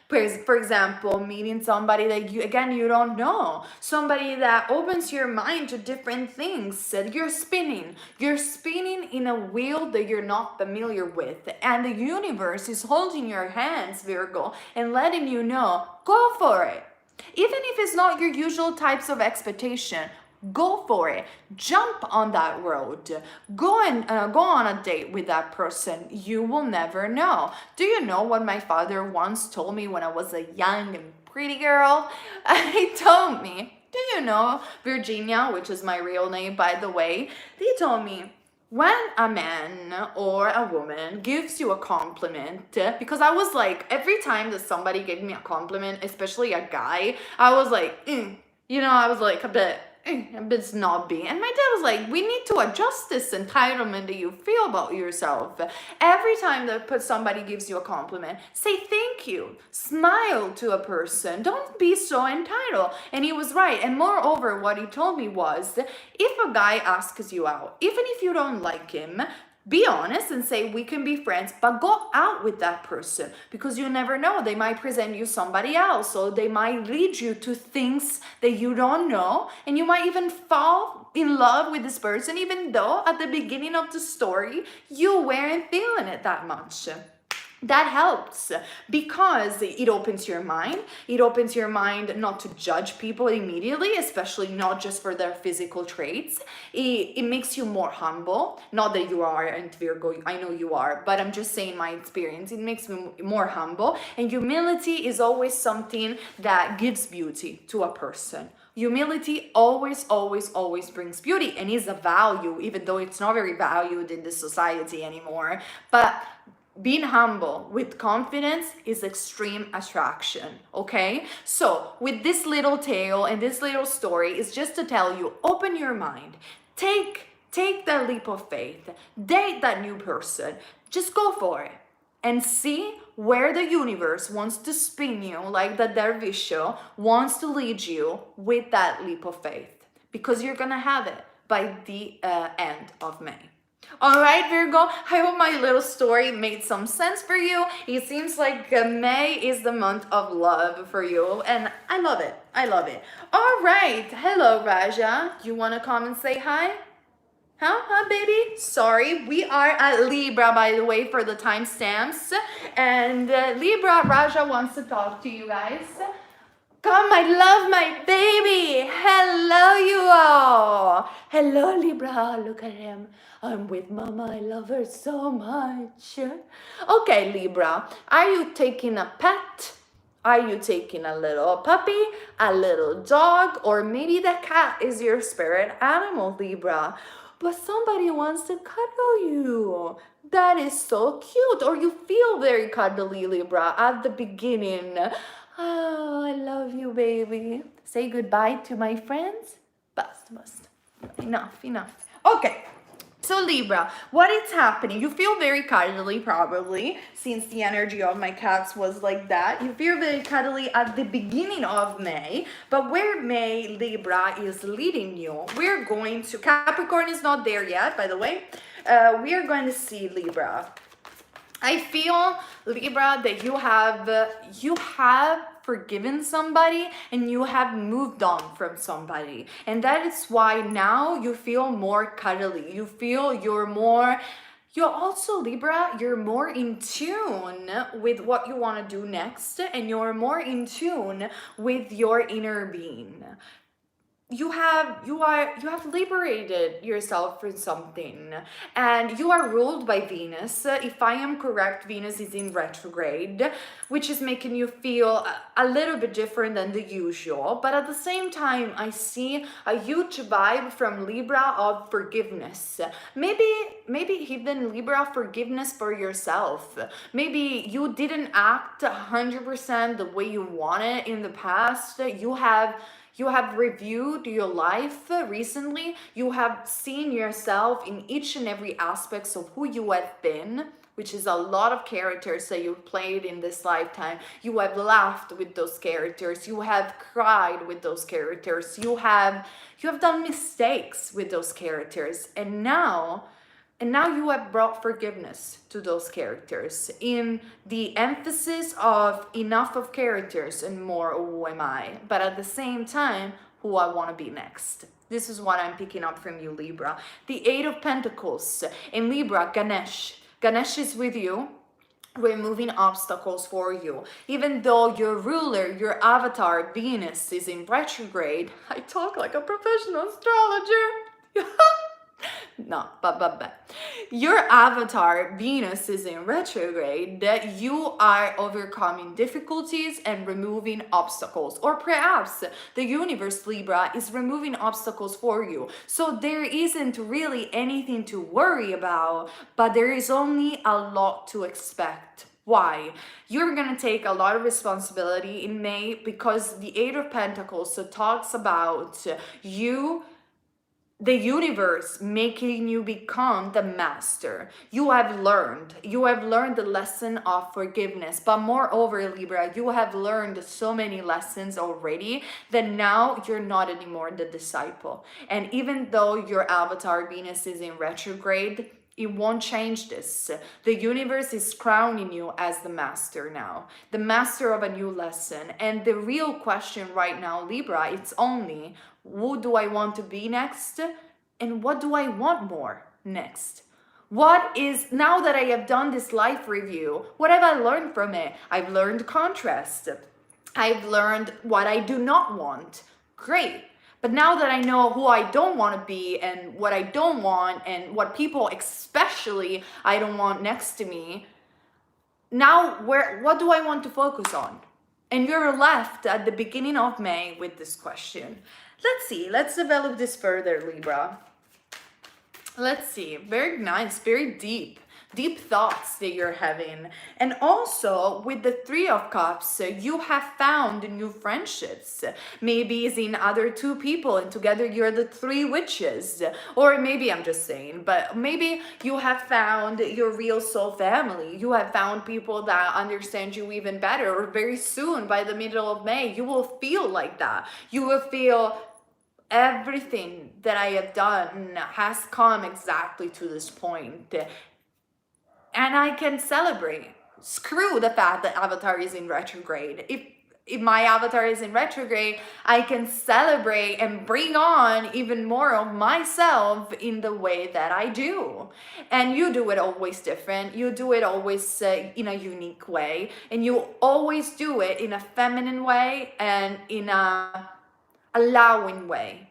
A: For example, meeting somebody that you don't know, somebody that opens your mind to different things. You're spinning in a wheel that you're not familiar with, and the universe is holding your hands, Virgo, and letting you know, go for it. Even if it's not your usual types of expectation, go for it. Jump on that road. Go on a date with that person. You will never know. Do you know what my father once told me when I was a young and pretty girl? He told me, do you know Virginia, which is my real name, by the way? He told me, when a man or a woman gives you a compliment, because I was like, every time that somebody gave me a compliment, especially a guy, I was like, I was like a bit snobby. And my dad was like, we need to adjust this entitlement that you feel about yourself. Every time that somebody gives you a compliment, say thank you. Smile to a person. Don't be so entitled. And he was right. And moreover, what he told me was, if a guy asks you out, even if you don't like him, be honest and say, we can be friends, but go out with that person, because you never know. They might present you somebody else, or they might lead you to things that you don't know, and you might even fall in love with this person, even though at the beginning of the story, you weren't feeling it that much. That helps, because it opens your mind. It opens your mind not to judge people immediately, especially not just for their physical traits. It makes you more humble. Not that you are, and Virgo, I know you are, but I'm just saying my experience. It makes me more humble. And humility is always something that gives beauty to a person. Humility always, always, always brings beauty, and is a value, even though it's not very valued in this society anymore. But being humble with confidence is extreme attraction, okay? So with this little tale and this little story is just to tell you, open your mind, take that leap of faith, date that new person, just go for it and see where the universe wants to spin you, like the dervish show, wants to lead you with that leap of faith, because you're gonna have it by the end of May. All right, Virgo, I hope my little story made some sense for you. It seems like May is the month of love for you, and I love it. I love it. All right. Hello, Raja. You want to come and say hi? Huh, baby? Sorry, we are at Libra, by the way, for the timestamps. And Libra, Raja wants to talk to you guys. Come, I love my baby. Hello, you all. Hello, Libra. Look at him. I'm with Mama. I love her so much. Okay, Libra. Are you taking a pet? Are you taking a little puppy, a little dog, or maybe the cat is your spirit animal, Libra? But somebody wants to cuddle you. That is so cute. Or you feel very cuddly, Libra, at the beginning. Oh, I love you, baby. Say goodbye to my friends. Bust. Enough. Okay. So Libra, what is happening? You feel very cuddly probably, since the energy of my cats was like that. You feel very cuddly at the beginning of May, but where May, Libra, is leading you, we're going to, Capricorn is not there yet, by the way. We are going to see Libra. I feel, Libra, that you have forgiven somebody and you have moved on from somebody. And that is why now you feel more cuddly. You feel you're also, Libra, you're more in tune with what you want to do next, and you're more in tune with your inner being. You have liberated yourself from something, and you are ruled by Venus. If I am correct, Venus is in retrograde, which is making you feel a little bit different than the usual. But at the same time, I see a huge vibe from Libra of forgiveness. Maybe even Libra forgiveness for yourself. Maybe you didn't act 100% the way you wanted in the past. You have reviewed your life recently. You have seen yourself in each and every aspect of who you have been, which is a lot of characters that you've played in this lifetime. You have laughed with those characters. You have cried with those characters. You have done mistakes with those characters. And now you have brought forgiveness to those characters in the emphasis of enough of characters and more who am I, but at the same time, who I want to be next. This is what I'm picking up from you, Libra. The Eight of Pentacles in Libra, Ganesh. Ganesh is with you, removing obstacles for you. Even though your ruler, your avatar, Venus, is in retrograde. I talk like a professional astrologer. No, but your avatar Venus is in retrograde, that you are overcoming difficulties and removing obstacles, or perhaps the universe, Libra, is removing obstacles for you. So there isn't really anything to worry about, but there is only a lot to expect. Why? You're gonna take a lot of responsibility in May, because the Eight of Pentacles talks about the universe making you become the master. You have learned the lesson of forgiveness, but moreover, Libra, you have learned so many lessons already that now you're not anymore the disciple. And even though your avatar Venus is in retrograde, it won't change this. The universe is crowning you as the master now, the master of a new lesson. And the real question right now, Libra, it's only, who do I want to be next? And what do I want more next? What is, now that I have done this life review, what have I learned from it? I've learned contrast. I've learned what I do not want. Great. But now that I know who I don't want to be and what I don't want and what people especially I don't want next to me, now what do I want to focus on? And you're left at the beginning of May with this question. Let's see, let's develop this further, Libra. Let's see, very nice, very deep thoughts that you're having. And also with the Three of Cups, you have found new friendships. Maybe it's in other two people and together you're the three witches. Or maybe I'm just saying, but maybe you have found your real soul family. You have found people that understand you even better, or very soon by the middle of May, you will feel like that. You will feel everything that I have done has come exactly to this point. And I can celebrate. Screw the fact that Avatar is in retrograde. if my avatar is in retrograde, I can celebrate and bring on even more of myself in the way that I do. And you do it always different. You do it always in a unique way. And you always do it in a feminine way and in a allowing way.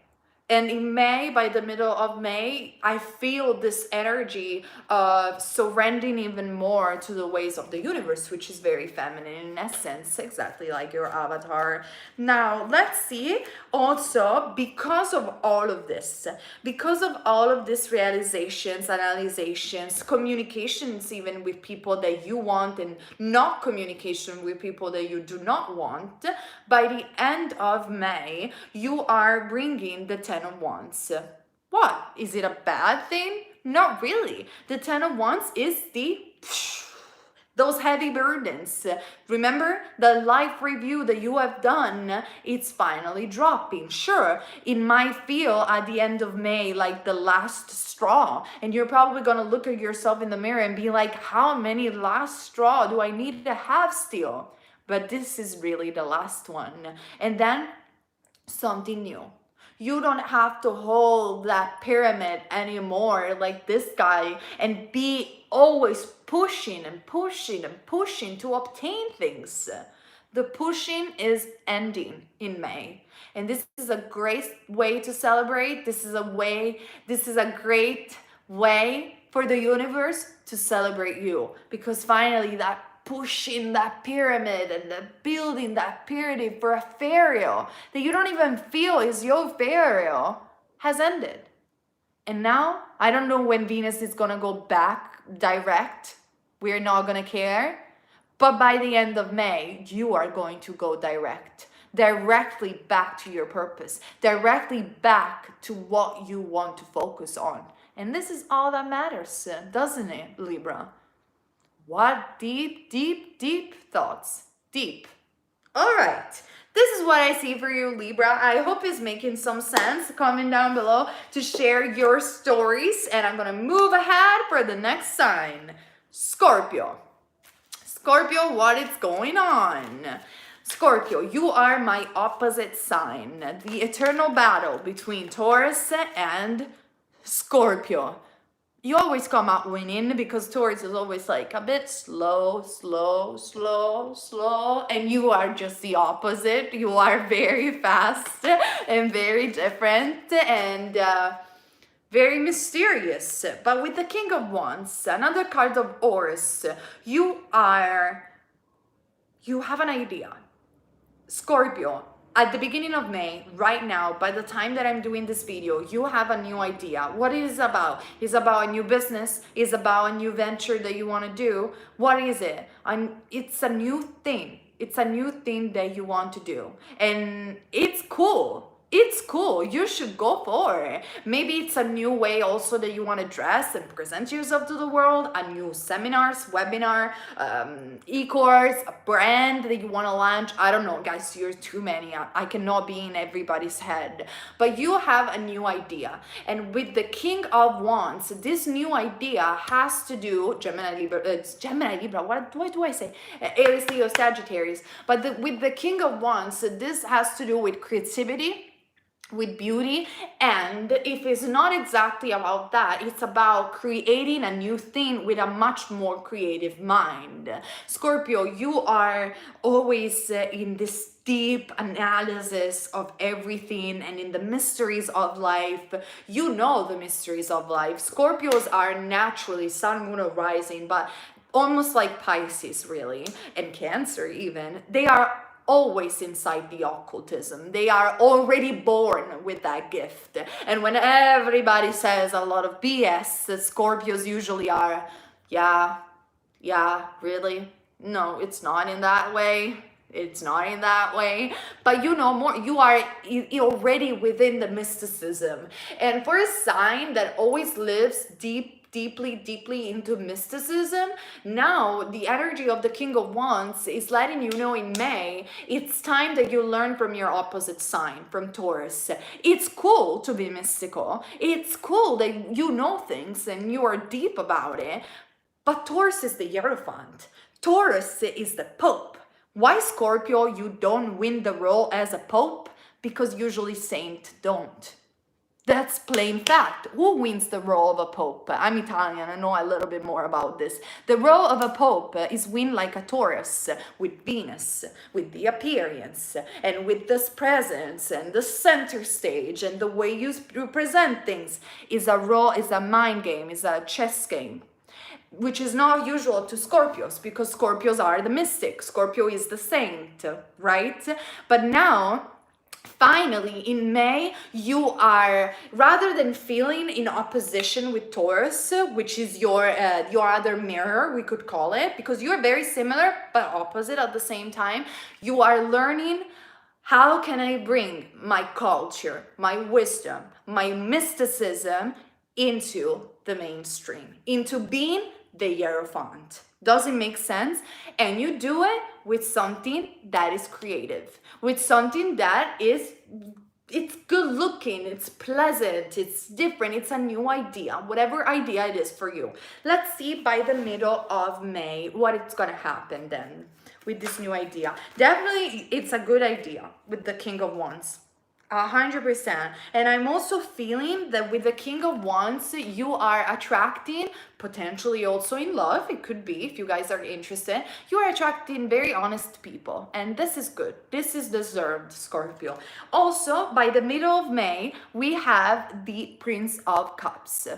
A: And in May, by the middle of May, I feel this energy of surrendering even more to the ways of the universe, which is very feminine in essence, exactly like your avatar. Now, let's see also, because of all of this, because of all of these realizations, analyzations, communications even with people that you want and not communication with people that you do not want, by the end of May, you are bringing the 10 of Wands. What? Is it a bad thing? Not really. The 10 of Wands is those heavy burdens. Remember the life review that you have done, it's finally dropping. Sure, it might feel at the end of May like the last straw, and you're probably gonna look at yourself in the mirror and be like, how many last straw do I need to have still? But this is really the last one. And then something new. You don't have to hold that pyramid anymore like this guy and be always pushing and pushing and pushing to obtain things. The pushing is ending in May. And this is a great way to celebrate. This is a great way for the universe to celebrate you, because finally that pushing that pyramid and the building that pyramid for a pharaoh that you don't even feel is your pharaoh has ended. And now, I don't know when Venus is gonna go back direct. We're not gonna care. But by the end of May, you are going to go directly back to your purpose, directly back to what you want to focus on. And this is all that matters, doesn't it, Libra? What deep thoughts. Deep. All right. This is what I see for you, Libra. I hope it's making some sense. Comment down below to share your stories. And I'm going to move ahead for the next sign. Scorpio. Scorpio, what is going on? Scorpio, you are my opposite sign. The eternal battle between Taurus and Scorpio. You always come out winning because Taurus is always like a bit slow, and you are just the opposite. You are very fast and very different and very mysterious. But with the King of Wands, another card of Horus, you have an idea. Scorpio, at the beginning of May, right now, by the time that I'm doing this video, you have a new idea. What it is about? It's about a new business. It's about a new venture that you want to do. What is it? It's a new thing. It's a new thing that you want to do. And it's cool. It's cool. You should go for it. Maybe it's a new way also that you want to dress and present yourself to the world, a new seminars, webinar, e-course, a brand that you want to launch. I don't know, guys, you're too many. I cannot be in everybody's head. But you have a new idea. And with the King of Wands, this new idea has to do, Gemini, Libra, what do I say? Aries, Leo, Sagittarius. But with the King of Wands, this has to do with creativity, with beauty, and if it's not exactly about that, it's about creating a new thing with a much more creative mind. Scorpio, you are always in this deep analysis of everything and in the mysteries of life. You know the mysteries of life. Scorpios are naturally sun, moon, or rising, but almost like Pisces, really, and Cancer even. They are always inside the occultism. They are already born with that gift. And when everybody says a lot of BS, the Scorpios usually are, yeah, really? No, it's not in that way. It's not in that way. But you know more, you are already within the mysticism. And for a sign that always lives deeply into mysticism, now the energy of the King of Wands is letting you know in May, it's time that you learn from your opposite sign, from Taurus. It's cool to be mystical. It's cool that you know things and you are deep about it. But Taurus is the Hierophant. Taurus is the Pope. Why, Scorpio, you don't win the role as a pope? Because usually saints don't. That's plain fact. Who wins the role of a pope? I'm Italian, I know a little bit more about this. The role of a pope is win like a Taurus, with Venus, with the appearance, and with this presence, and the center stage, and the way you present things. Is a role, is a mind game, is a chess game, which is not usual to Scorpios, because Scorpios are the mystic. Scorpio is the saint, right? But now, finally, in May, you are, rather than feeling in opposition with Taurus, which is your other mirror, we could call it, because you're very similar but opposite at the same time, you are learning, how can I bring my culture, my wisdom, my mysticism into the mainstream, into being the Hierophant. Does it make sense? And you do it with something that is creative, with something that is, it's good looking, it's pleasant, it's different, it's a new idea, whatever idea it is for you. Let's see by the middle of May what it's gonna happen then with this new idea. Definitely it's a good idea with the King of Wands. 100%. And I'm also feeling that with the King of Wands, you are attracting, potentially also in love, it could be, if you guys are interested, you are attracting very honest people. And this is good. This is deserved, Scorpio. Also, by the middle of May, we have the Prince of Cups.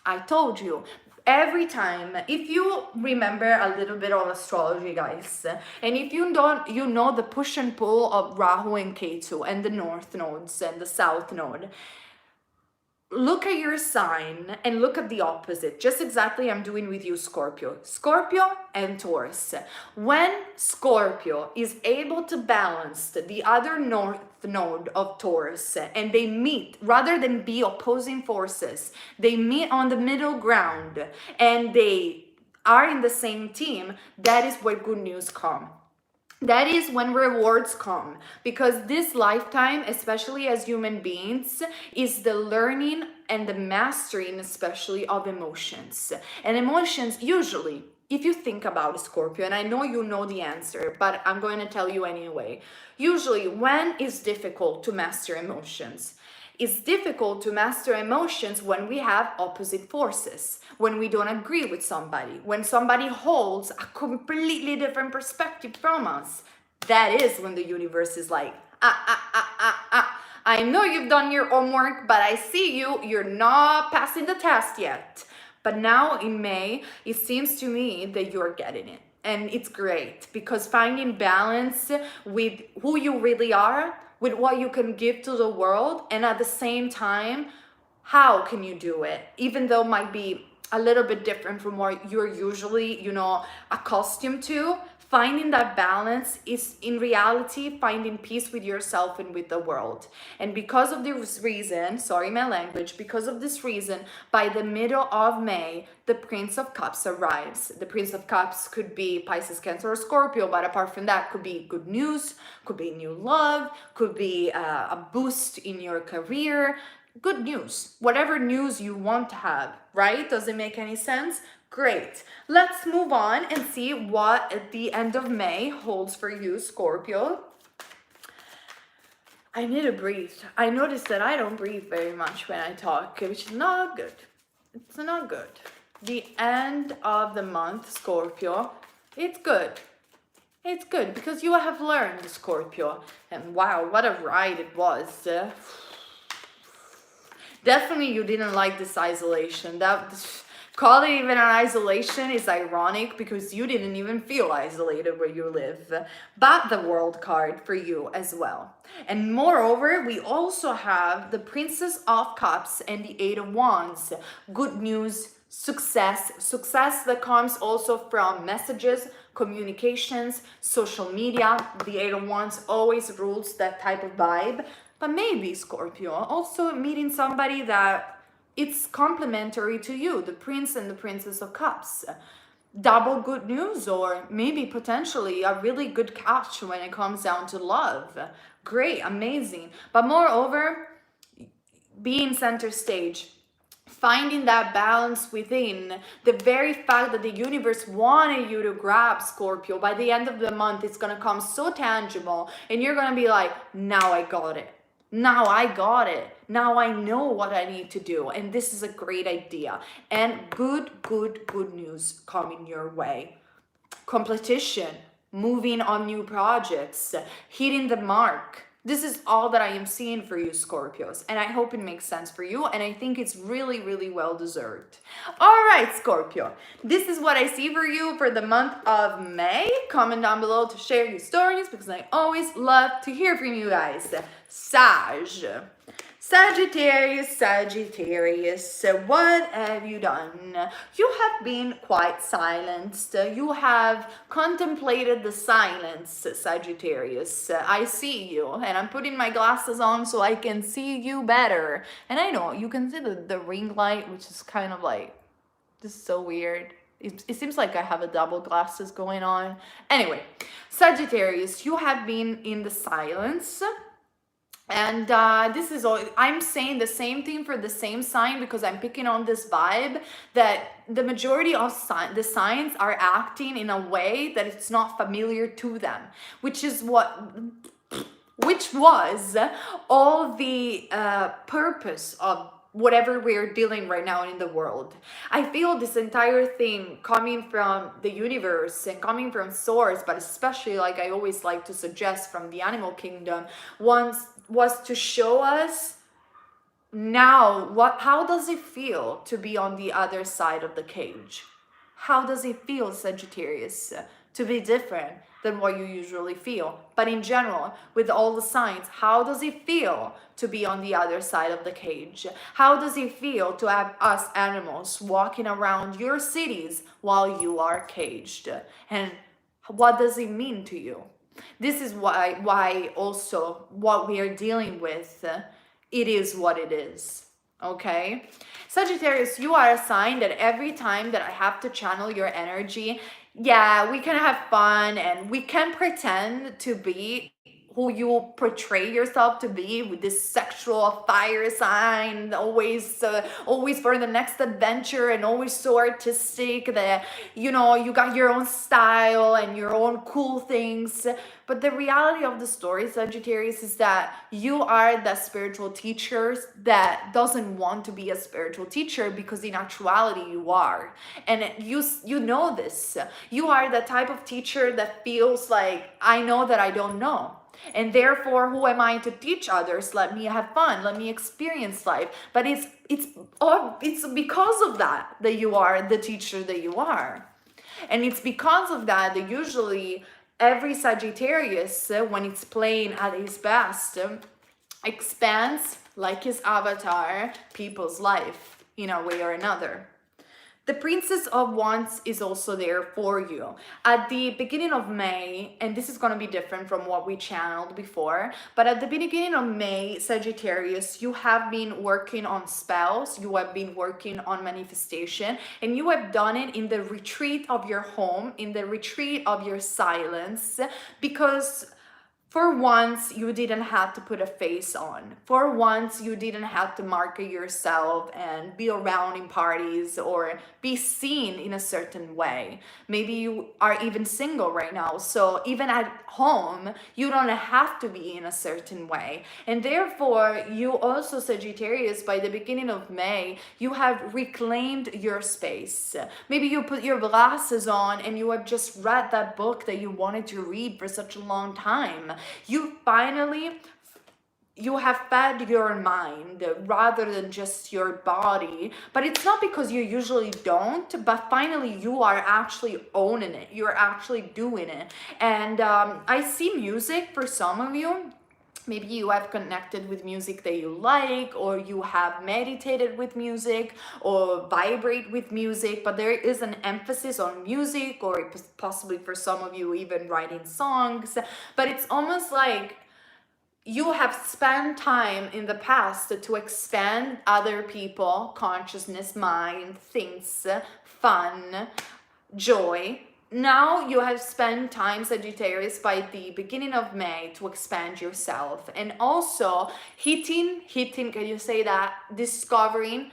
A: I told you, every time, if you remember a little bit of astrology, guys, and if you don't, you know the push and pull of Rahu and Ketu and the north nodes and the south node. Look at your sign and look at the opposite, just exactly I'm doing with you, Scorpio. Scorpio and Taurus. When Scorpio is able to balance the other north node of Taurus and they meet, rather than be opposing forces, they meet on the middle ground and they are in the same team, that is where good news come. That is when rewards come, because this lifetime, especially as human beings, is the learning and the mastering, especially of emotions. And emotions, usually, if you think about Scorpio, and I know you know the answer, but I'm going to tell you anyway. Usually, when it's difficult to master emotions? It's difficult to master emotions when we have opposite forces, when we don't agree with somebody, when somebody holds a completely different perspective from us. That is when the universe is like, I know you've done your homework, but I see you're not passing the test yet. But now in May, it seems to me that you're getting it. And it's great, because finding balance with who you really are, with what you can give to the world, and at the same time, how can you do it? Even though it might be a little bit different from what you're usually, accustomed to, finding that balance is in reality finding peace with yourself and with the world. And because of this reason, sorry my language, because of this reason, by the middle of May, the Prince of Cups arrives. The Prince of Cups could be Pisces, Cancer, or Scorpio, but apart from that, could be good news, could be new love, could be a boost in your career. Good news, whatever news you want to have, right? Does it make any sense? Great. Let's move on and see what at the end of May holds for you, Scorpio. I need to breathe. I noticed that I don't breathe very much when I talk, which is not good. It's not good. The end of the month, Scorpio, it's good. It's good because you have learned, Scorpio. And wow, what a ride it was. Definitely you didn't like this isolation. Call it even an isolation is ironic because you didn't even feel isolated where you live. But the World card for you as well. And moreover, we also have the Princess of Cups and the Eight of Wands. Good news, success that comes also from messages, communications, social media. The Eight of Wands always rules that type of vibe. But maybe, Scorpio, also meeting somebody that it's complementary to you, the Prince and the Princess of Cups. Double good news, or maybe potentially a really good catch when it comes down to love. Great, amazing. But moreover, being center stage, finding that balance within. The very fact that the universe wanted you to grab, Scorpio, by the end of the month, it's going to come so tangible, and you're going to be like, now I got it. Now I got it. Now I know what I need to do. And this is a great idea. And good news coming your way. Competition, moving on new projects, hitting the mark. This is all that I am seeing for you, Scorpios, and I hope it makes sense for you, and I think it's really well deserved. All right, Scorpio, this is what I see for you for the month of May. Comment down below to share your stories, because I always love to hear from you guys. Sagittarius, what have you done? You have been quite silenced. You have contemplated the silence, Sagittarius. I see you, and I'm putting my glasses on so I can see you better. And I know you can see the ring light, which is kind of like, this is so weird. It seems like I have a double glasses going on. Anyway, Sagittarius, you have been in the silence. And this is all, I'm saying the same thing for the same sign, because I'm picking on this vibe that the majority of the signs are acting in a way that it's not familiar to them, which was all the purpose of whatever we're dealing right now in the world. I feel this entire thing coming from the universe and coming from source, but especially, like I always like to suggest, from the animal kingdom, was to show us now how does it feel to be on the other side of the cage? How does it feel, Sagittarius, to be different than what you usually feel? But in general, with all the signs, how does it feel to be on the other side of the cage? How does it feel to have us animals walking around your cities while you are caged? And what does it mean to you? This is why also what we are dealing with, it is what it is. Okay, Sagittarius, you are a sign that every time that I have to channel your energy, yeah, we can have fun and we can pretend to be who you portray yourself to be, with this sexual fire sign, always for the next adventure, and always so artistic that, you know, you got your own style and your own cool things. But the reality of the story, Sagittarius, is that you are the spiritual teacher that doesn't want to be a spiritual teacher, because in actuality you are. And you know this. You are the type of teacher that feels like, I know that I don't know, and therefore who am I to teach others? Let me have fun, let me experience life. But it's because of that you are the teacher that you are. And it's because of that usually every Sagittarius, when it's playing at his best, expands, like his avatar, people's life in a way or another. The Princess of Wands is also there for you. At the beginning of May, and this is going to be different from what we channeled before, but at the beginning of May, Sagittarius, you have been working on spells, you have been working on manifestation, and you have done it in the retreat of your home, in the retreat of your silence, because for once, you didn't have to put a face on. For once, you didn't have to market yourself and be around in parties or be seen in a certain way. Maybe you are even single right now, so even at home, you don't have to be in a certain way. And therefore, you also, Sagittarius, by the beginning of May, you have reclaimed your space. Maybe you put your glasses on and you have just read that book that you wanted to read for such a long time. You have fed your mind rather than just your body, but it's not because you usually don't, but finally you are actually owning it, you're actually doing it. And I see music for some of you. Maybe you have connected with music that you like, or you have meditated with music or vibrate with music, but there is an emphasis on music, or possibly for some of you even writing songs. But it's almost like you have spent time in the past to expand other people, consciousness, mind, things, fun, joy. Now you have spent time, Sagittarius, by the beginning of May to expand yourself, and also hitting, can you say that? Discovering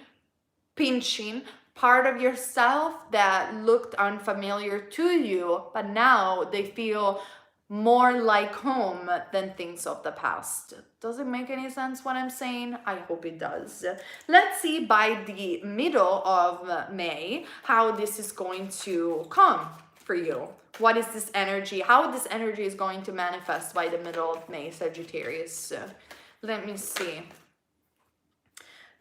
A: pinching part of yourself that looked unfamiliar to you, but now they feel more like home than things of the past. Does it make any sense what I'm saying? I hope it does. Let's see by the middle of May how this is going to come for you. What is this energy? How this energy is going to manifest by the middle of May, Sagittarius. Let me see.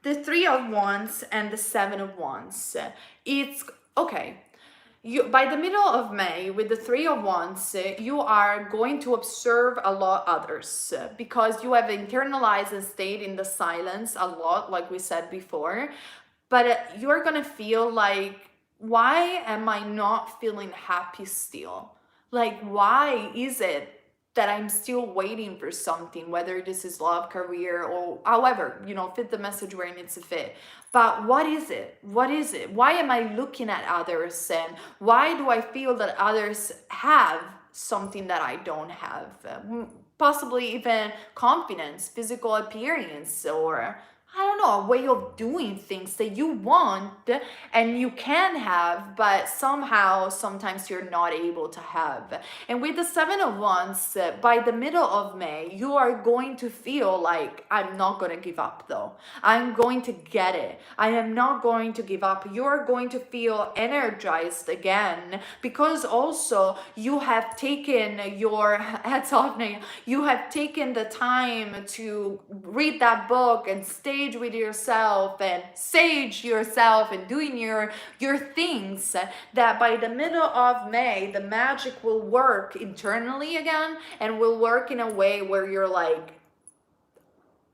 A: The Three of Wands and the Seven of Wands. It's okay. By the middle of May, with the Three of Wands, you are going to observe a lot others because you have internalized and stayed in the silence a lot, like we said before. But you're gonna feel like, why am I not feeling happy still? Like, why is it that I'm still waiting for something, whether this is love, career, or however, fit the message where it needs to fit. But what is it? What is it? Why am I looking at others, and why do I feel that others have something that I don't have? Possibly even confidence, physical appearance, or I don't know, a way of doing things that you want and you can have, but somehow, sometimes you're not able to have. And with the Seven of Wands, by the middle of May, you are going to feel like, I'm not going to give up though. I'm going to get it. I am not going to give up. You're going to feel energized again because also you have taken your, hats off now, you have taken the time to read that book and stay with yourself and sage yourself and doing your things, that by the middle of May the magic will work internally again and will work in a way where you're like,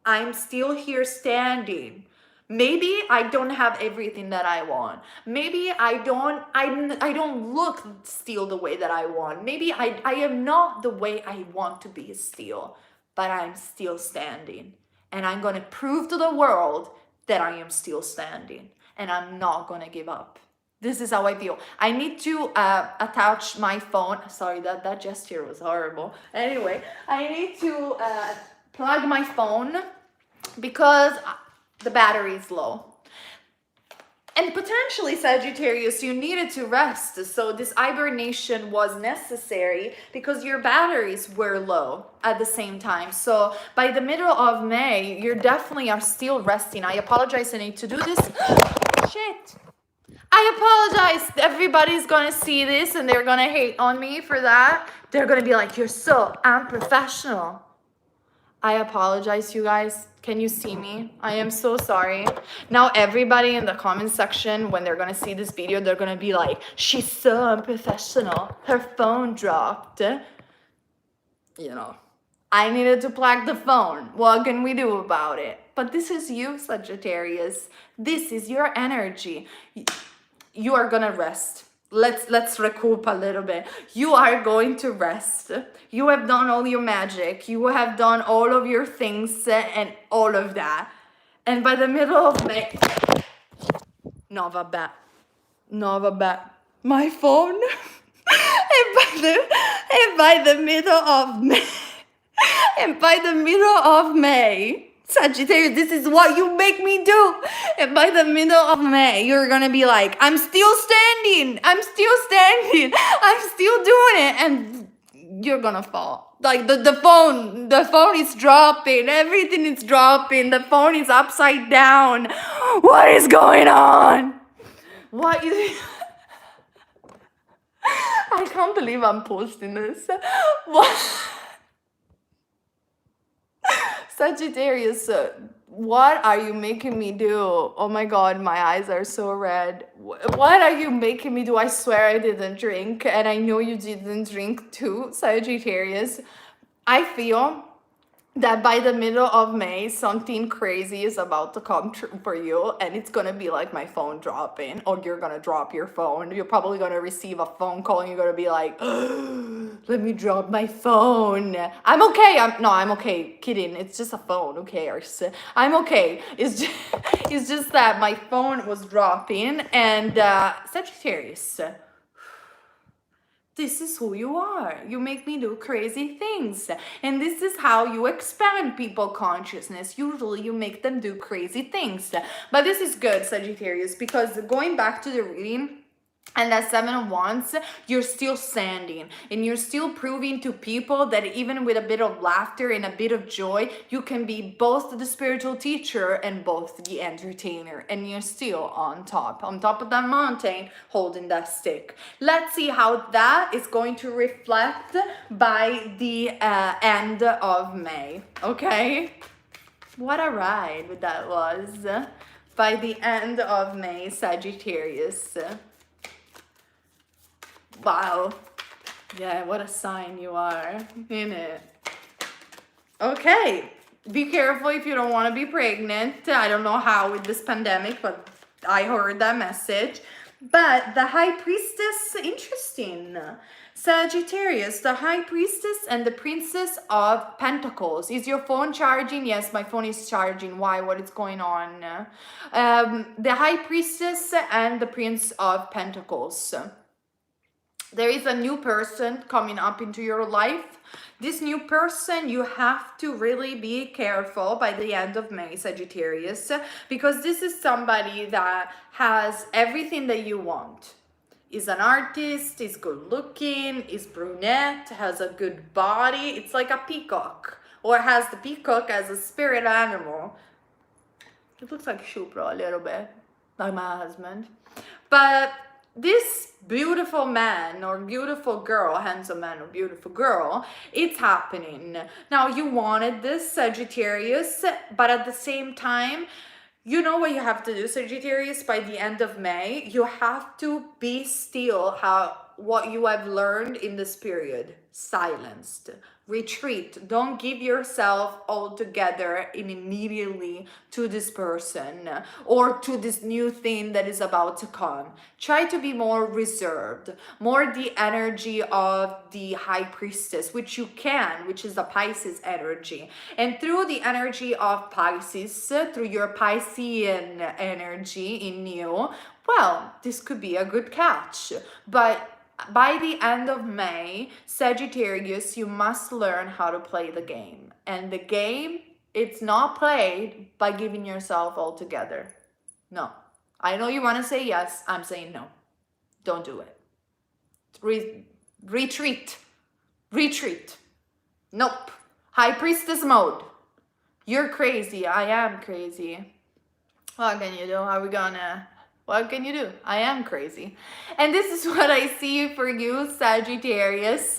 A: I'm still here standing. Maybe I don't have everything that I want. Maybe I don't look still the way that I want. Maybe I am not the way I want to be still, but I'm still standing. And I'm going to prove to the world that I am still standing. And I'm not going to give up. This is how I feel. I need to attach my phone. Sorry, that gesture was horrible. Anyway, I need to plug my phone because the battery is low. And potentially, Sagittarius, you needed to rest. So this hibernation was necessary because your batteries were low at the same time. So by the middle of May, you definitely are still resting. I apologize, I need to do this. Shit. I apologize. Everybody's going to see this and they're going to hate on me for that. They're going to be like, you're so unprofessional. I apologize, you guys. Can you see me? I am so sorry. Now everybody in the comment section, when they're going to see this video, they're going to be like, she's so unprofessional. Her phone dropped. I needed to plug the phone. What can we do about it? But this is you, Sagittarius. This is your energy. You are going to rest. Let's recoup a little bit. You are going to rest. You have done all your magic. You have done all of your things and all of that. And by the middle of May... No, vabbè. My phone. and by the middle of May... And by the middle of May... Sagittarius, this is what you make me do. And by the middle of May, you're going to be like, I'm still standing. I'm still doing it. And you're going to fall. Like the phone is dropping. Everything is dropping. The phone is upside down. What is going on? What is... I can't believe I'm posting this. What? Sagittarius, what are you making me do? Oh my God, my eyes are so red. What are you making me do? I swear I didn't drink, and I know you didn't drink too, Sagittarius. I feel that by the middle of May, something crazy is about to come true for you, and it's gonna be like my phone dropping, or you're gonna drop your phone. You're probably gonna receive a phone call, and you're gonna be like, let me drop my phone. I'm okay. I'm okay. Kidding. It's just a phone. Who cares? I'm okay. It's just that my phone was dropping, and Sagittarius. this is who you are. You make me do crazy things. And this is how you expand people consciousness. Usually you make them do crazy things. But this is good, Sagittarius, because going back to the reading, and that Seven of Wands, you're still standing and you're still proving to people that even with a bit of laughter and a bit of joy, you can be both the spiritual teacher and both the entertainer, and you're still on top of that mountain holding that stick. Let's see how that is going to reflect by the end of May. Okay, what a ride that was. By the end of May, Sagittarius. Wow. Yeah, what a sign you are, isn't it? Okay. Be careful if you don't want to be pregnant. I don't know how with this pandemic, but I heard that message. But the High Priestess, interesting. Sagittarius, the High Priestess and the Princess of Pentacles. Is your phone charging? Yes, my phone is charging. Why? What is going on? The High Priestess and the Prince of Pentacles. There is a new person coming up into your life. This new person, you have to really be careful by the end of May, Sagittarius, because this is somebody that has everything that you want. Is an artist, is good looking, is brunette, has a good body. It's like a peacock, or has the peacock as a spirit animal. It looks like Shupro a little bit, like my husband. But this beautiful man or beautiful girl, handsome man or beautiful girl, it's happening. Now, you wanted this, Sagittarius, but at the same time, you know what you have to do, Sagittarius, by the end of May? You have to be still what you have learned in this period. Silenced. Retreat. Don't give yourself all together and immediately to this person or to this new thing that is about to come. Try to be more reserved, more the energy of the High Priestess, which you can, which is the Pisces energy. And through the energy of Pisces, through your Piscean energy in you, well, this could be a good catch. But by the end of May, Sagittarius, you must learn how to play the game. And the game, it's not played by giving yourself all together. No. I know you want to say yes. I'm saying no. Don't do it. Retreat. Retreat. Nope. High Priestess mode. You're crazy. I am crazy. What can you do? What can you do? I am crazy. And this is what I see for you, Sagittarius.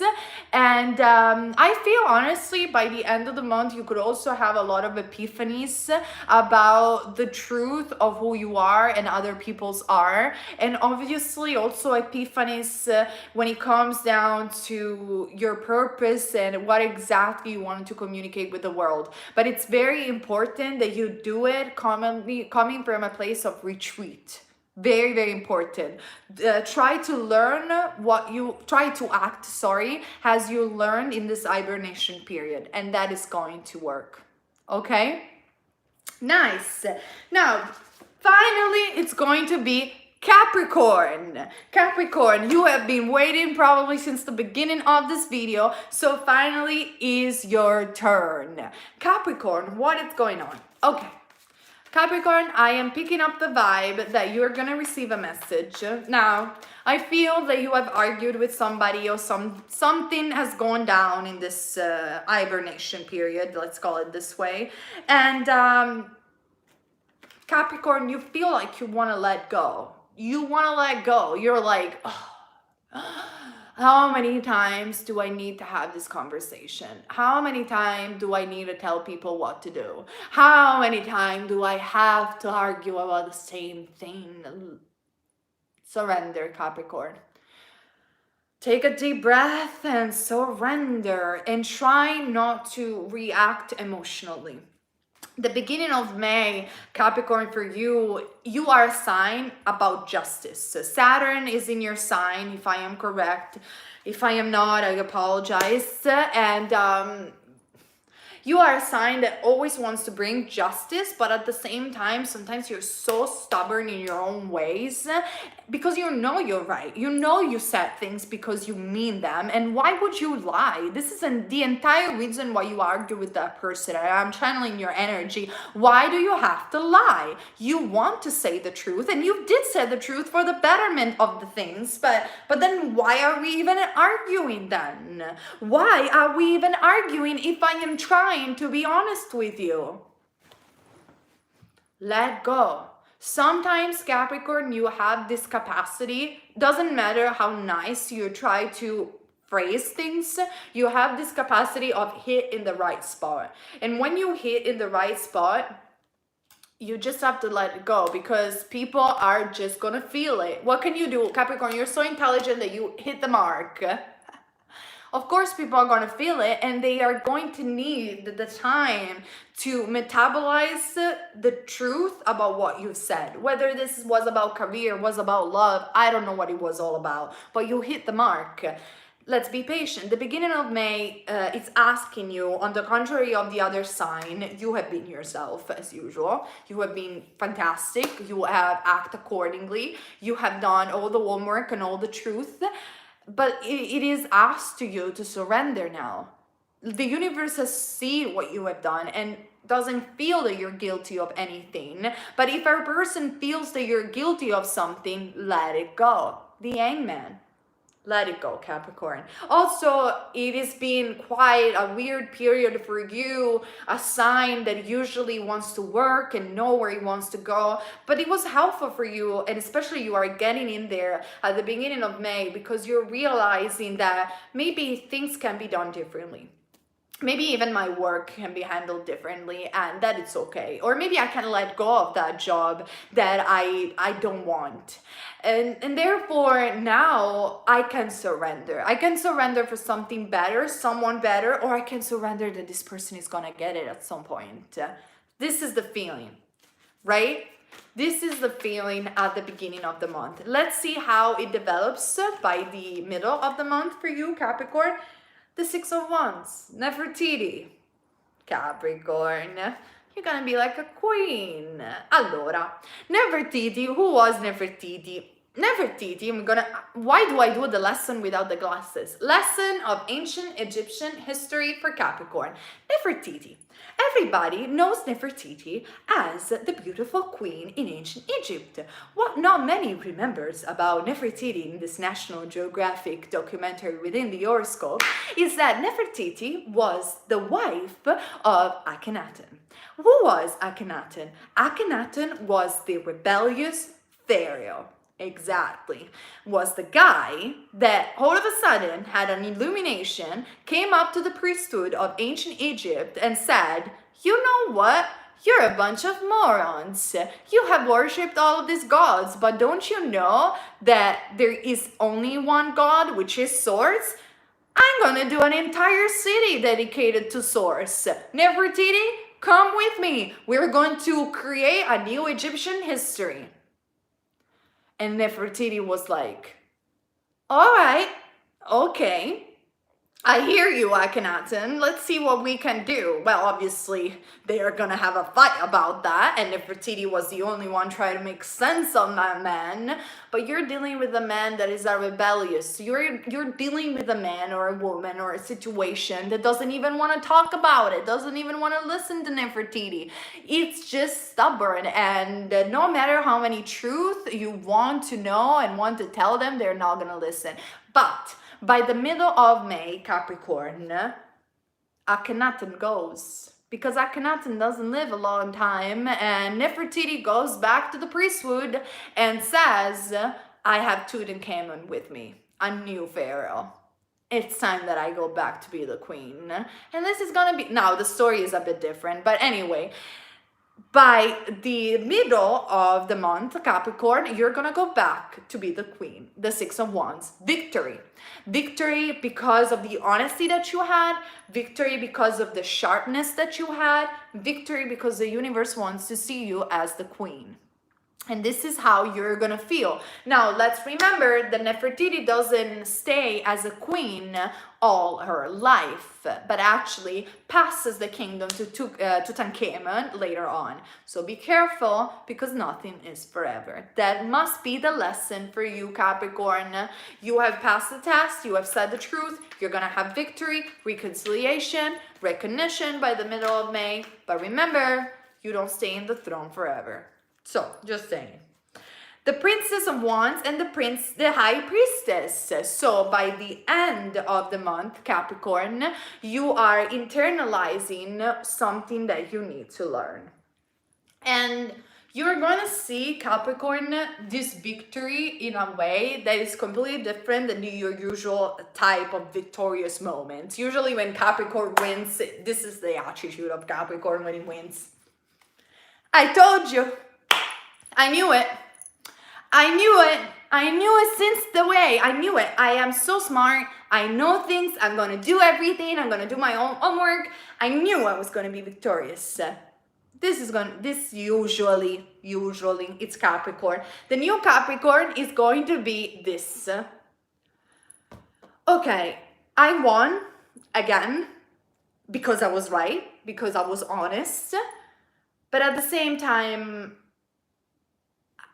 A: And I feel honestly by the end of the month, you could also have a lot of epiphanies about the truth of who you are and other people's are. And obviously also epiphanies when it comes down to your purpose and what exactly you want to communicate with the world. But it's very important that you do it coming from a place of retreat. Very, very important. Try to act, as you learned in this hibernation period, and that is going to work. Okay? Nice. Now, finally, it's going to be Capricorn. Capricorn, you have been waiting probably since the beginning of this video, so finally is your turn. Capricorn, what is going on? Okay. Capricorn, I am picking up the vibe that you're gonna receive a message. Now, I feel that you have argued with somebody or something has gone down in this hibernation period, let's call it this way. And Capricorn, you feel like you wanna let go. You wanna let go. You're like, oh, how many times do I need to have this conversation? How many times do I need to tell people what to do? How many times do I have to argue about the same thing? Surrender, Capricorn. Take a deep breath and surrender and try not to react emotionally. The beginning of May, Capricorn, for you, you are a sign about justice. Saturn is in your sign, if I am correct. If I am not, I apologize. And You are a sign that always wants to bring justice, but at the same time, sometimes you're so stubborn in your own ways because you know you're right. You know you said things because you mean them. And why would you lie? This is the entire reason why you argue with that person. I'm channeling your energy. Why do you have to lie? You want to say the truth, and you did say the truth for the betterment of the things. But then why are we even arguing then? Why are we even arguing if I am trying to be honest with you? Let go. Sometimes, Capricorn, you have this capacity. Doesn't matter how nice you try to phrase things, you have this capacity of hit in the right spot. And when you hit in the right spot, you just have to let it go, because people are just gonna feel it. What can you do, Capricorn? You're so intelligent that you hit the mark. Of course, people are going to feel it, and they are going to need the time to metabolize the truth about what you said. Whether this was about career, was about love, I don't know what it was all about, but you hit the mark. Let's be patient. The beginning of May, it's asking you, on the contrary of the other sign, you have been yourself as usual. You have been fantastic. You have acted accordingly. You have done all the homework and all the truth. But it is asked to you to surrender now. The universe has seen what you have done and doesn't feel that you're guilty of anything. But if a person feels that you're guilty of something, let it go. The Hangman. Let it go, Capricorn. Also, it has been quite a weird period for you, a sign that usually wants to work and know where he wants to go. But it was helpful for you, and especially you are getting in there at the beginning of May, because you're realizing that maybe things can be done differently. Maybe even my work can be handled differently, and that it's okay. Or maybe I can let go of that job that I don't want. And therefore now I can surrender. I can surrender for something better, someone better, or I can surrender that this person is gonna get it at some point. This is the feeling, right? This is the feeling at the beginning of the month. Let's see how it develops by the middle of the month for you, Capricorn. The Six of Wands, Nefertiti, Capricorn, you're gonna be like a queen. Allora, Nefertiti, who was Nefertiti? Nefertiti, why do I do the lesson without the glasses? Lesson of ancient Egyptian history for Capricorn. Nefertiti. Everybody knows Nefertiti as the beautiful queen in ancient Egypt. What not many remembers about Nefertiti in this National Geographic documentary within the horoscope is that Nefertiti was the wife of Akhenaten. Who was Akhenaten? Akhenaten was the rebellious pharaoh. Exactly. Was the guy that all of a sudden had an illumination, came up to the priesthood of ancient Egypt and said, you know what? You're a bunch of morons. You have worshipped all of these gods, but don't you know that there is only one god, which is Source? I'm gonna do an entire city dedicated to Source. Nefertiti, come with me. We're going to create a new Egyptian history. And Nefertiti was like, all right, okay. I hear you, Akhenaten. Let's see what we can do. Well, obviously, they are gonna have a fight about that, and Nefertiti was the only one trying to make sense of that man. But you're dealing with a man that is a rebellious. You're dealing with a man or a woman or a situation that doesn't even want to talk about it, doesn't even want to listen to Nefertiti. It's just stubborn, and no matter how many truth you want to know and want to tell them, they're not gonna listen. But by the middle of May, Capricorn, Akhenaten goes. Because Akhenaten doesn't live a long time, and Nefertiti goes back to the priesthood and says, I have Tutankhamun with me, a new pharaoh. It's time that I go back to be the queen. And this is gonna be, now the story is a bit different, but anyway, by the middle of the month, Capricorn, you're gonna go back to be the queen. The Six of Wands. Victory. Victory because of the honesty that you had. Victory because of the sharpness that you had. Victory because the universe wants to see you as the queen. And this is how you're gonna feel. Now, let's remember that Nefertiti doesn't stay as a queen all her life, but actually passes the kingdom to Tutankhamun later on. So be careful, because nothing is forever. That must be the lesson for you, Capricorn. You have passed the test, you have said the truth, you're gonna have victory, reconciliation, recognition by the middle of May. But remember, you don't stay in the throne forever. So, just saying. The Princess of Wands and the High Priestess. So, by the end of the month, Capricorn, you are internalizing something that you need to learn. And you're going to see, Capricorn, this victory in a way that is completely different than your usual type of victorious moments. Usually when Capricorn wins, this is the attitude of Capricorn when he wins. I told you. I knew it. I knew it. I knew it since the way. I knew it. I am so smart. I know things. I'm going to do everything. I'm going to do my own homework. I knew I was going to be victorious. This usually, it's Capricorn. The new Capricorn is going to be this. Okay, I won again because I was right, because I was honest. But at the same time,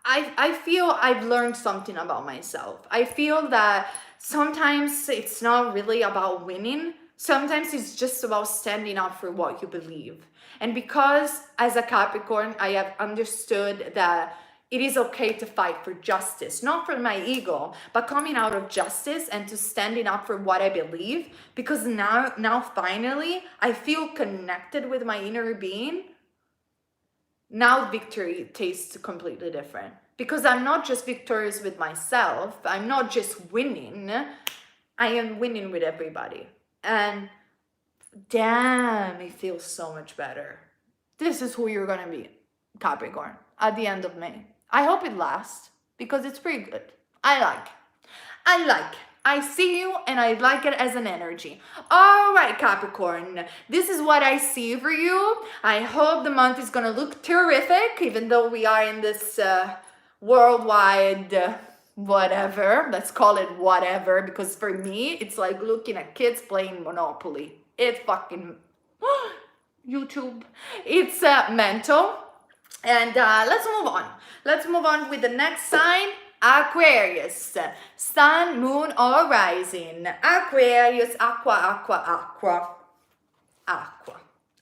A: I feel I've learned something about myself. I feel that sometimes it's not really about winning. Sometimes it's just about standing up for what you believe. And because as a Capricorn, I have understood that it is okay to fight for justice, not for my ego, but coming out of justice and to standing up for what I believe. Because now finally, I feel connected with my inner being. Now victory tastes completely different, because I'm not just victorious with myself. I'm not just winning. I am winning with everybody. And damn, it feels so much better. This is who you're going to be, Capricorn, at the end of May. I hope it lasts, because it's pretty good. I like. I see you and I like it as an energy. All right, Capricorn, this is what I see for you. I hope the month is going to look terrific, even though we are in this worldwide whatever. Let's call it whatever, because for me, it's like looking at kids playing Monopoly. It's fucking YouTube. It's mental. And let's move on. Let's move on with the next sign. Aquarius, sun, moon, or rising. Aquarius, aqua.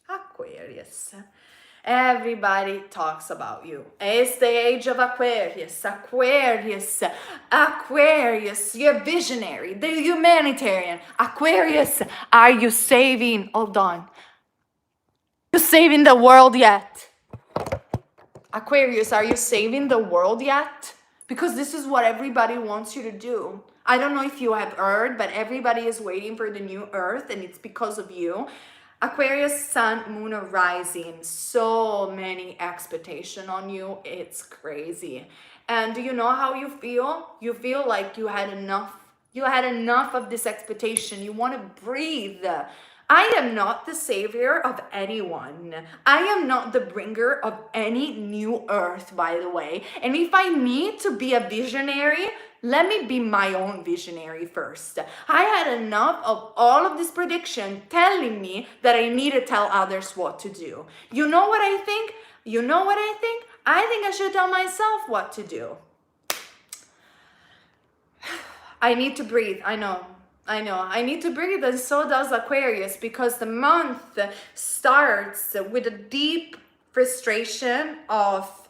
A: Aquarius. Everybody talks about you. It's the age of Aquarius. Aquarius, you're visionary, the humanitarian. Aquarius, are you saving? Hold on. You saving the world yet? Aquarius, are you saving the world yet? Because this is what everybody wants you to do. I don't know if you have heard, but everybody is waiting for the new earth, and it's because of you. Aquarius, sun, moon, or rising. So many expectations on you. It's crazy. And do you know how you feel? You feel like you had enough. You had enough of this expectation. You want to breathe. I am not the savior of anyone. I am not the bringer of any new earth, by the way. And if I need to be a visionary, let me be my own visionary first. I had enough of all of this prediction telling me that I need to tell others what to do. You know what I think? You know what I think? I think I should tell myself what to do. I need to breathe. I know. I need to breathe, and so does Aquarius, because the month starts with a deep frustration of,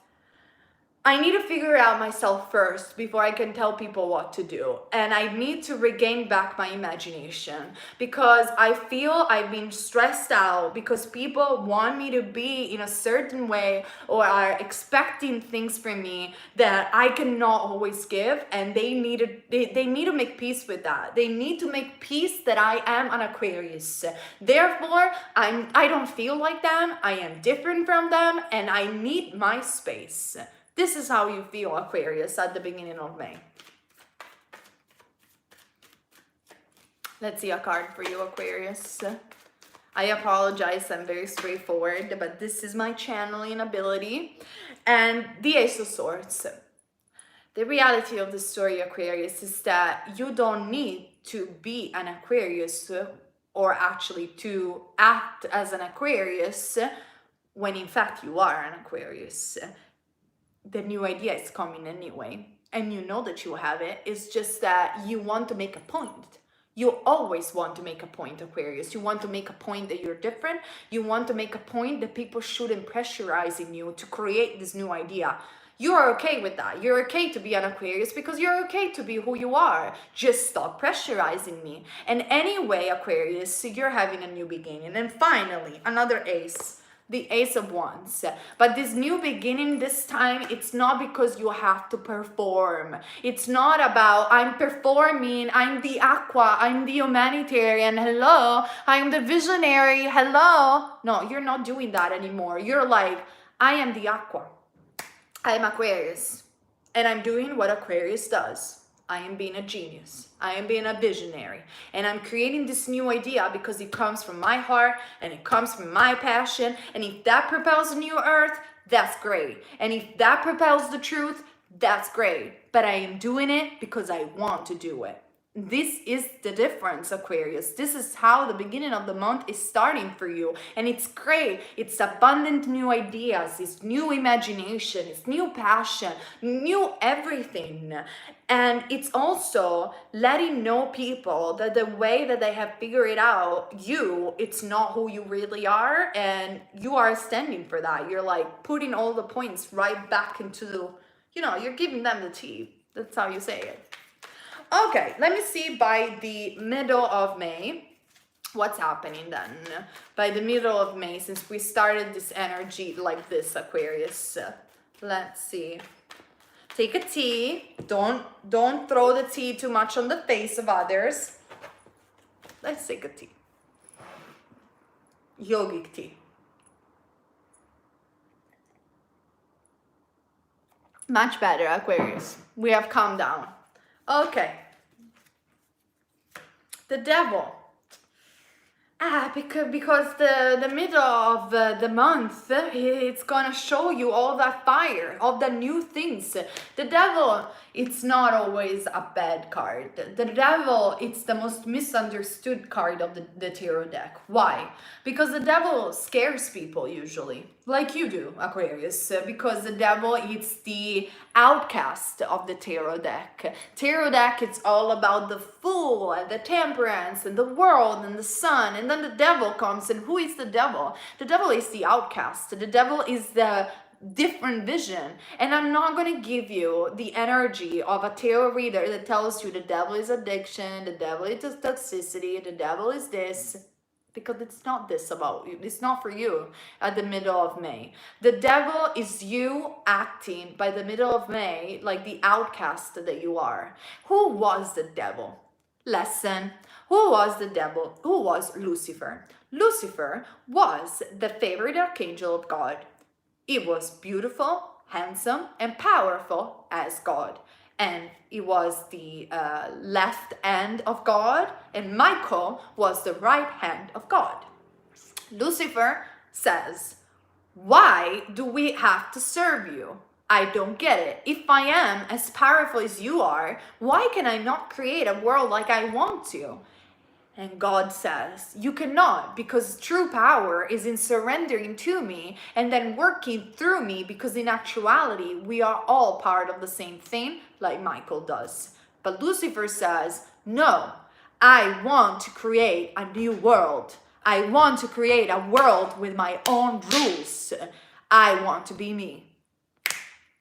A: I need to figure out myself first before I can tell people what to do. And I need to regain back my imagination, because I feel I've been stressed out because people want me to be in a certain way or are expecting things from me that I cannot always give. And they need to make peace with that. They need to make peace that I am an Aquarius. Therefore, I don't feel like them. I am different from them, and I need my space. This is how you feel, Aquarius, at the beginning of May. Let's see a card for you, Aquarius. I apologize, I'm very straightforward, but this is my channeling ability. And the Ace of Swords. The reality of the story, Aquarius, is that you don't need to be an Aquarius or actually to act as an Aquarius when in fact you are an Aquarius. The new idea is coming anyway, and you know that you have it. It's just that you want to make a point. You always want to make a point, Aquarius. You want to make a point that you're different. You want to make a point that people shouldn't pressurizing you to create this new idea. You are okay with that. You're okay to be an Aquarius because you're okay to be who you are. Just stop pressurizing me. And anyway, Aquarius, you're having a new beginning. And finally, another ace. The Ace of Wands. But this new beginning this time, it's not because you have to perform. It's not about I'm performing, I'm the aqua, I'm the humanitarian, hello, I'm the visionary, hello. No, you're not doing that anymore. You're like, I am the aqua. I am Aquarius. And I'm doing what Aquarius does. I am being a genius. I am being a visionary. And I'm creating this new idea because it comes from my heart and it comes from my passion. And if that propels a new earth, that's great. And if that propels the truth, that's great. But I am doing it because I want to do it. This is the difference, Aquarius. This is how the beginning of the month is starting for you. And it's great. It's abundant new ideas. It's new imagination. It's new passion. New everything. And it's also letting know people that the way that they have figured it out, it's not who you really are. And you are standing for that. You're like putting all the points right back into the, you're giving them the tea. That's how you say it. Okay, let me see by the middle of May, what's happening then? By the middle of May, since we started this energy like this, Aquarius. Let's see. Take a tea. Don't throw the tea too much on the face of others. Let's take a tea. Yogic tea. Much better, Aquarius. We have calmed down. Okay. The Devil. Because the middle of the month, it's gonna show you all that fire, all the new things. The Devil, it's not always a bad card. The Devil, it's the most misunderstood card of the tarot deck. Why? Because the Devil scares people usually, like you do, Aquarius, because the Devil, it's the outcast of the tarot deck. Tarot deck, it's all about the Fool and the Temperance and the World and the Sun, and then the Devil comes. And who is the Devil? The Devil is the outcast. The Devil is the different vision. And I'm not going to give you the energy of a tarot reader that tells you the Devil is addiction, the Devil is toxicity, the Devil is this, because it's not this about you. It's not for you at the middle of May. The Devil is you acting by the middle of May like the outcast that you are. Who was the Devil? Lesson. Who was the Devil? Who was Lucifer? Lucifer was the favorite archangel of God. He was beautiful, handsome, and powerful as God. And he was the left hand of God, and Michael was the right hand of God. Lucifer says, why do we have to serve you? I don't get it. If I am as powerful as you are, why can I not create a world like I want to? And God says, you cannot, because true power is in surrendering to me and then working through me, because in actuality, we are all part of the same thing, like Michael does. But Lucifer says, no, I want to create a new world. I want to create a world with my own rules. I want to be me.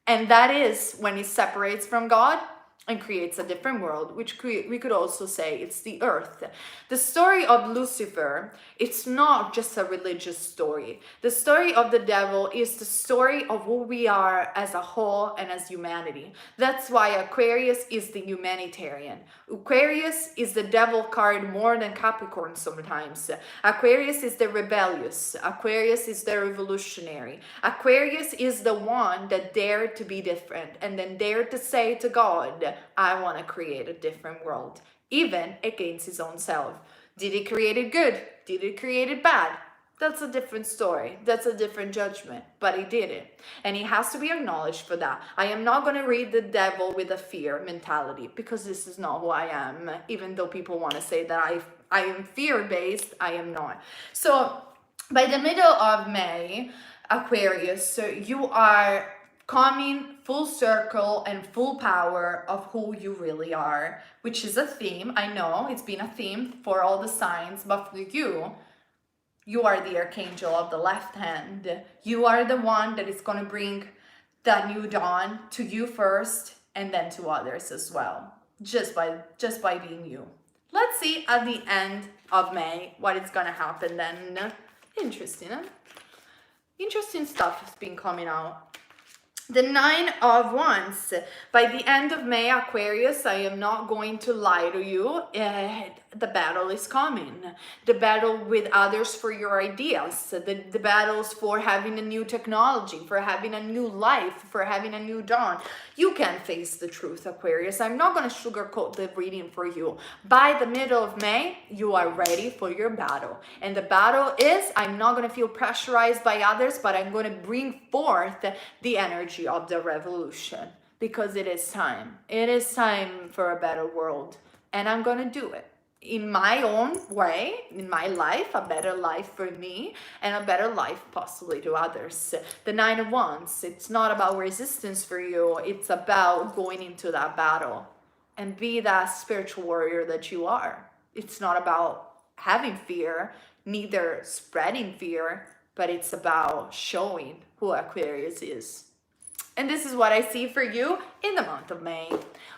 A: And that is when he separates from God and creates a different world, which we could also say it's the earth. The story of Lucifer, it's not just a religious story. The story of the Devil is the story of who we are as a whole and as humanity. That's why Aquarius is the humanitarian. Aquarius is the Devil card more than Capricorn sometimes. Aquarius is the rebellious. Aquarius is the revolutionary. Aquarius is the one that dared to be different and then dared to say to God, I want to create a different world, even against his own self. Did he create it good? Did he create it bad? that's a different story. That's a different judgment. But he did it. And he has to be acknowledged for that. I am not going to read the devil with a fear mentality, because this is not who I am. Even though people want to say that I am fear-based, I am not. So by the middle of May, Aquarius, so you are coming full circle and full power of who you really are, which is a theme. I know it's been a theme for all the signs, but for you are the archangel of the left hand. You are the one that is going to bring that new dawn to you first, and then to others as well, just by being you. Let's see at the end of May what is going to happen then. Interesting, huh? Interesting stuff has been coming out. The Nine of Wands. By the end of May, Aquarius, I am not going to lie to you. The battle is coming. The battle with others for your ideas. The battles for having a new technology, for having a new life, for having a new dawn. You can face the truth, Aquarius. I'm not going to sugarcoat the reading for you. By the middle of May, you are ready for your battle. And the battle is, I'm not going to feel pressurized by others, but I'm going to bring forth the energy of the revolution, because it is time. It is time for a better world, and I'm gonna do it in my own way, in my life, a better life for me and a better life possibly to others. The Nine of Wands, it's not about resistance for you, it's about going into that battle and be that spiritual warrior that you are. It's not about having fear, neither spreading fear, but it's about showing who Aquarius is. And this is what I see for you in the month of May.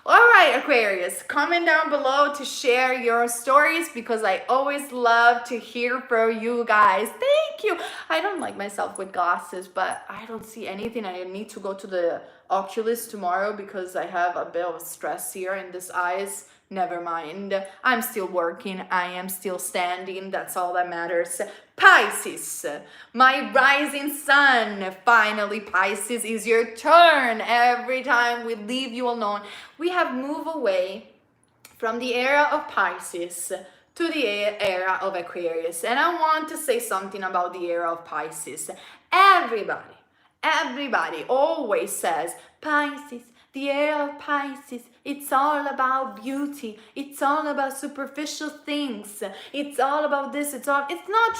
A: All right, Aquarius, comment down below to share your stories, because I always love to hear from you guys. Thank you. I don't like myself with glasses, but I don't see anything. I need to go to the oculist tomorrow because I have a bit of stress here in this eyes. Never mind. I'm still working. I am still standing. That's all that matters. Pisces, my rising sun. Finally, Pisces, is your turn. Every time we leave you alone, we have moved away from the era of Pisces to the era of Aquarius. And I want to say something about the era of Pisces. Everybody always says, Pisces, the era of Pisces, it's all about beauty. It's all about superficial things. It's all about this. It's not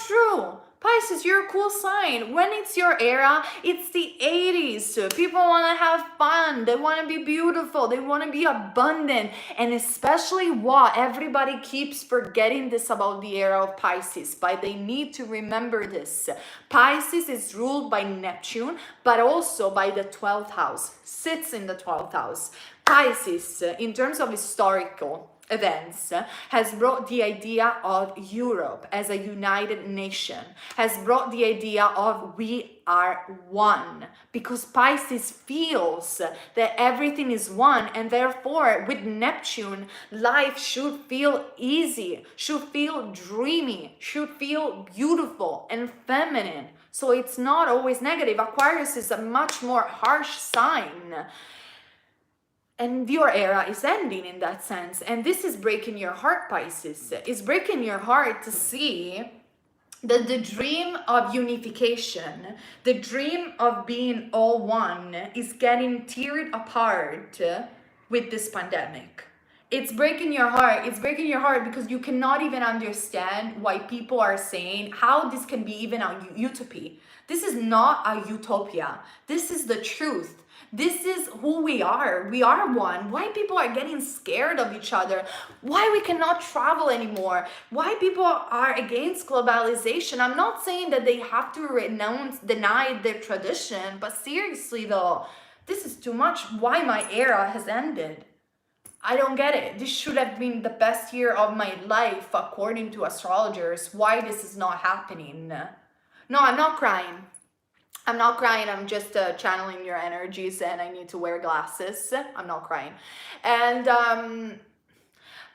A: true. Pisces, you're a cool sign. When it's your era, it's the 80s. People want to have fun. They want to be beautiful. They want to be abundant. And especially what everybody keeps forgetting this about the era of Pisces, but they need to remember this. Pisces is ruled by Neptune, but also by the 12th house. Sits in the 12th house. Pisces, in terms of historical events, has brought the idea of Europe as a united nation, has brought the idea of we are one, because Pisces feels that everything is one, and therefore with Neptune, life should feel easy, should feel dreamy, should feel beautiful and feminine. So it's not always negative. Aquarius is a much more harsh sign. And your era is ending in that sense. And this is breaking your heart, Pisces. It's breaking your heart to see that the dream of unification, the dream of being all one, is getting teared apart with this pandemic. It's breaking your heart. It's breaking your heart because you cannot even understand why people are saying how this can be even a utopia. This is not a utopia. This is the truth. This is who we are. We are one. Why people are getting scared of each other? Why we cannot travel anymore? Why people are against globalization? I'm not saying that they have to deny their tradition, but seriously though, this is too much. Why my era has ended? I don't get it. This should have been the best year of my life according to astrologers. Why this is not happening? No, I'm not crying. I'm not crying. I'm just channeling your energies, and I need to wear glasses. I'm not crying. And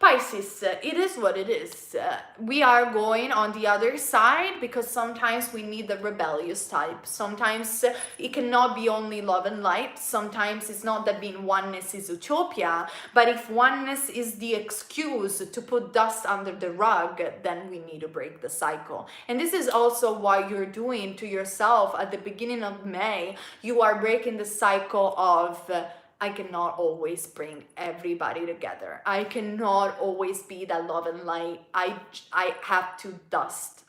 A: Pisces, it is what it is. We are going on the other side because sometimes we need the rebellious type. Sometimes it cannot be only love and light. Sometimes it's not that being oneness is utopia, but if oneness is the excuse to put dust under the rug, then we need to break the cycle. And this is also what you're doing to yourself at the beginning of May. You are breaking the cycle of I cannot always bring everybody together. I cannot always be that love and light. I have to dust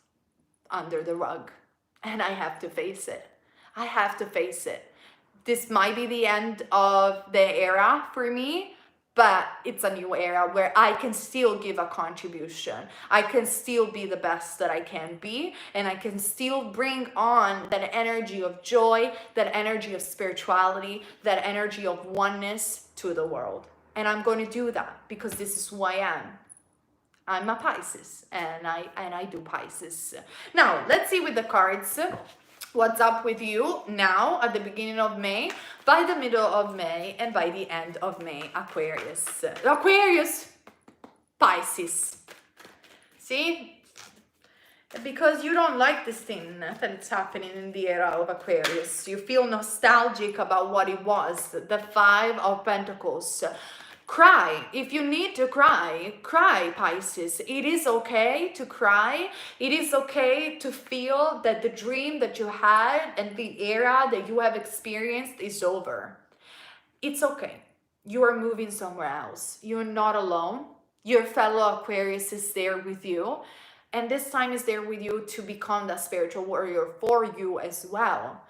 A: under the rug and I have to face it. I have to face it. This might be the end of the era for me, but it's a new era where I can still give a contribution. I can still be the best that I can be, and I can still bring on that energy of joy, that energy of spirituality, that energy of oneness to the world. And I'm going to do that because this is who I am. I'm a Pisces, and I do Pisces. Now, let's see with the cards. What's up with you now at the beginning of May, by the middle of May, and by the end of May, Aquarius. Aquarius, Pisces. See? Because you don't like this thing that's happening in the era of Aquarius. You feel nostalgic about what it was. The Five of Pentacles. Cry. If you need to cry, cry, Pisces. It is okay to cry. It is okay to feel that the dream that you had and the era that you have experienced is over. It's okay. You are moving somewhere else. You're not alone. Your fellow Aquarius is there with you. And this time is there with you to become that spiritual warrior for you as well.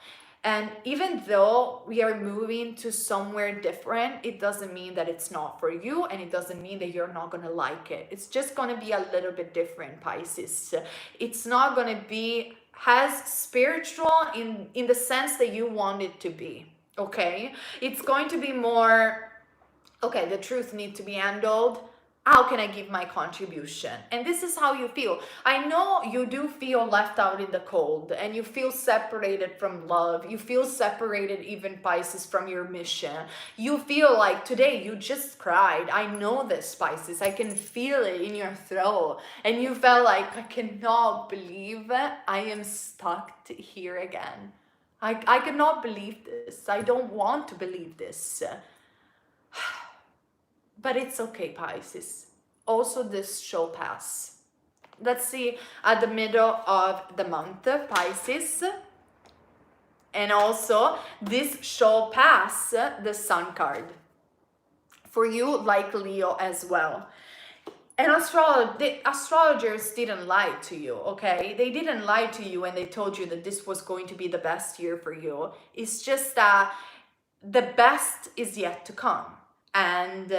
A: And even though we are moving to somewhere different, it doesn't mean that it's not for you, and it doesn't mean that you're not going to like it. It's just going to be a little bit different, Pisces. It's not going to be as spiritual in the sense that you want it to be, okay? It's going to be more, okay, the truth needs to be handled. How can I give my contribution? And this is how you feel. I know you do feel left out in the cold, and you feel separated from love. You feel separated, even Pisces, from your mission. You feel like today you just cried. I know this, Pisces. I can feel it in your throat. And you felt like, I cannot believe I am stuck here again. I cannot believe this. I don't want to believe this. But it's okay, Pisces. Also, this shall pass. Let's see at the middle of the month, Pisces. And also, this shall pass, the Sun card. For you, like Leo as well. And the astrologers didn't lie to you, okay? They didn't lie to you when they told you that this was going to be the best year for you. It's just that the best is yet to come. And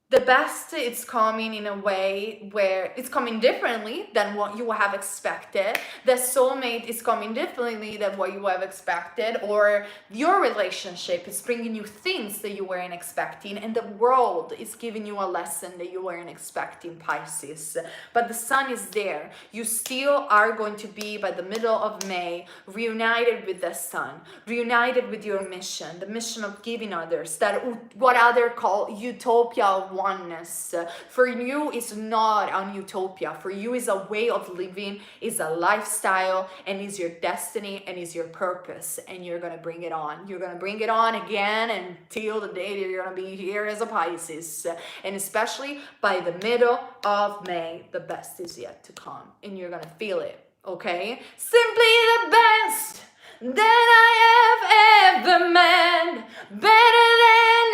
A: the best is coming in a way where it's coming differently than what you have expected. The soulmate is coming differently than what you have expected, or your relationship is bringing you things that you weren't expecting, and the world is giving you a lesson that you weren't expecting, Pisces. But the sun is there. You still are going to be, by the middle of May, reunited with the sun, reunited with your mission, the mission of giving others, that what others call utopia of oneness. For you, it's not an utopia. For you, is a way of living, is a lifestyle, and is your destiny, and is your purpose. And you're going to bring it on. You're going to bring it on again until the day that you're going to be here as a Pisces. And especially by the middle of May, the best is yet to come. And you're going to feel it, okay? Simply the best that I have ever met, better than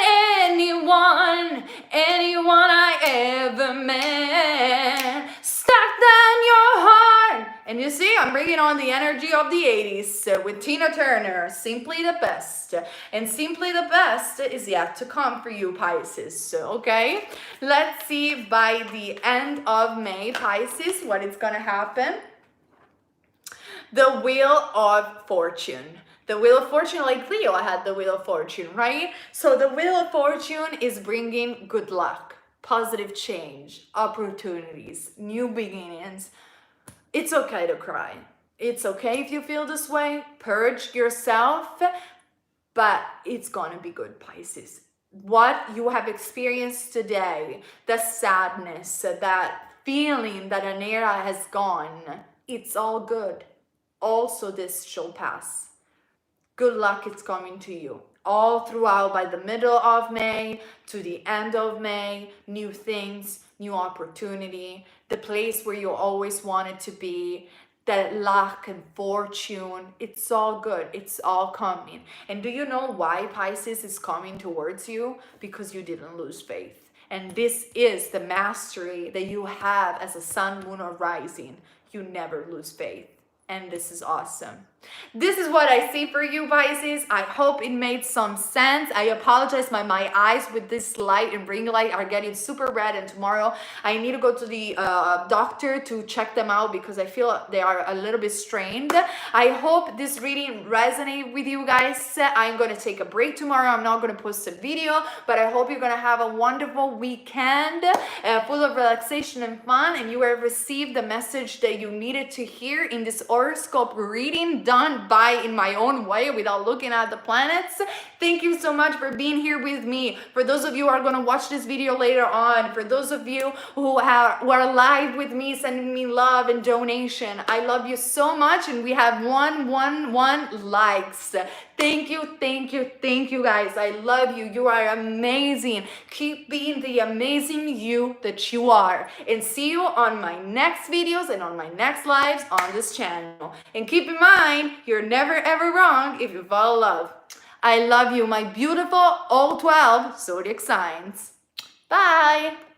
A: anyone I ever met. Stuck down your heart. And you see, I'm bringing on the energy of the 80s with Tina Turner, Simply the Best. And Simply the Best is yet to come for you, Pisces, okay? Let's see by the end of May, Pisces, what is going to happen. The Wheel of Fortune. The Wheel of Fortune, like Leo, I had the Wheel of Fortune, right? So the Wheel of Fortune is bringing good luck, positive change, opportunities, new beginnings. It's okay to cry. It's okay if you feel this way. Purge yourself, but it's gonna be good, Pisces. what you have experienced today, the sadness, that feeling that an era has gone, it's all good. Also, this shall pass. Good luck is coming to you. All throughout, by the middle of May to the end of May, new things, new opportunity, the place where you always wanted to be, that luck and fortune, it's all good. It's all coming. And do you know why Pisces is coming towards you? Because you didn't lose faith. And this is the mastery that you have as a sun, moon, or rising. You never lose faith. And this is awesome. This is what I see for you, Pisces. I hope it made some sense. I apologize, my eyes with this light and ring light are getting super red, and tomorrow I need to go to the doctor to check them out because I feel they are a little bit strained. I hope this reading resonated with you guys. I'm going to take a break tomorrow. I'm not going to post a video, but I hope you're going to have a wonderful weekend full of relaxation and fun, and you have received the message that you needed to hear in this horoscope reading done in my own way without looking at the planets. Thank you so much for being here with me. For those of you who are going to watch this video later on, for those of you who are live with me, sending me love and donation, I love you so much, and we have one likes. Thank you guys. I love you. You are amazing. Keep being the amazing you that you are, and see you on my next videos and on my next lives on this channel. And keep in mind, you're never ever wrong if you follow love. I love you, my beautiful all 12 zodiac signs. Bye.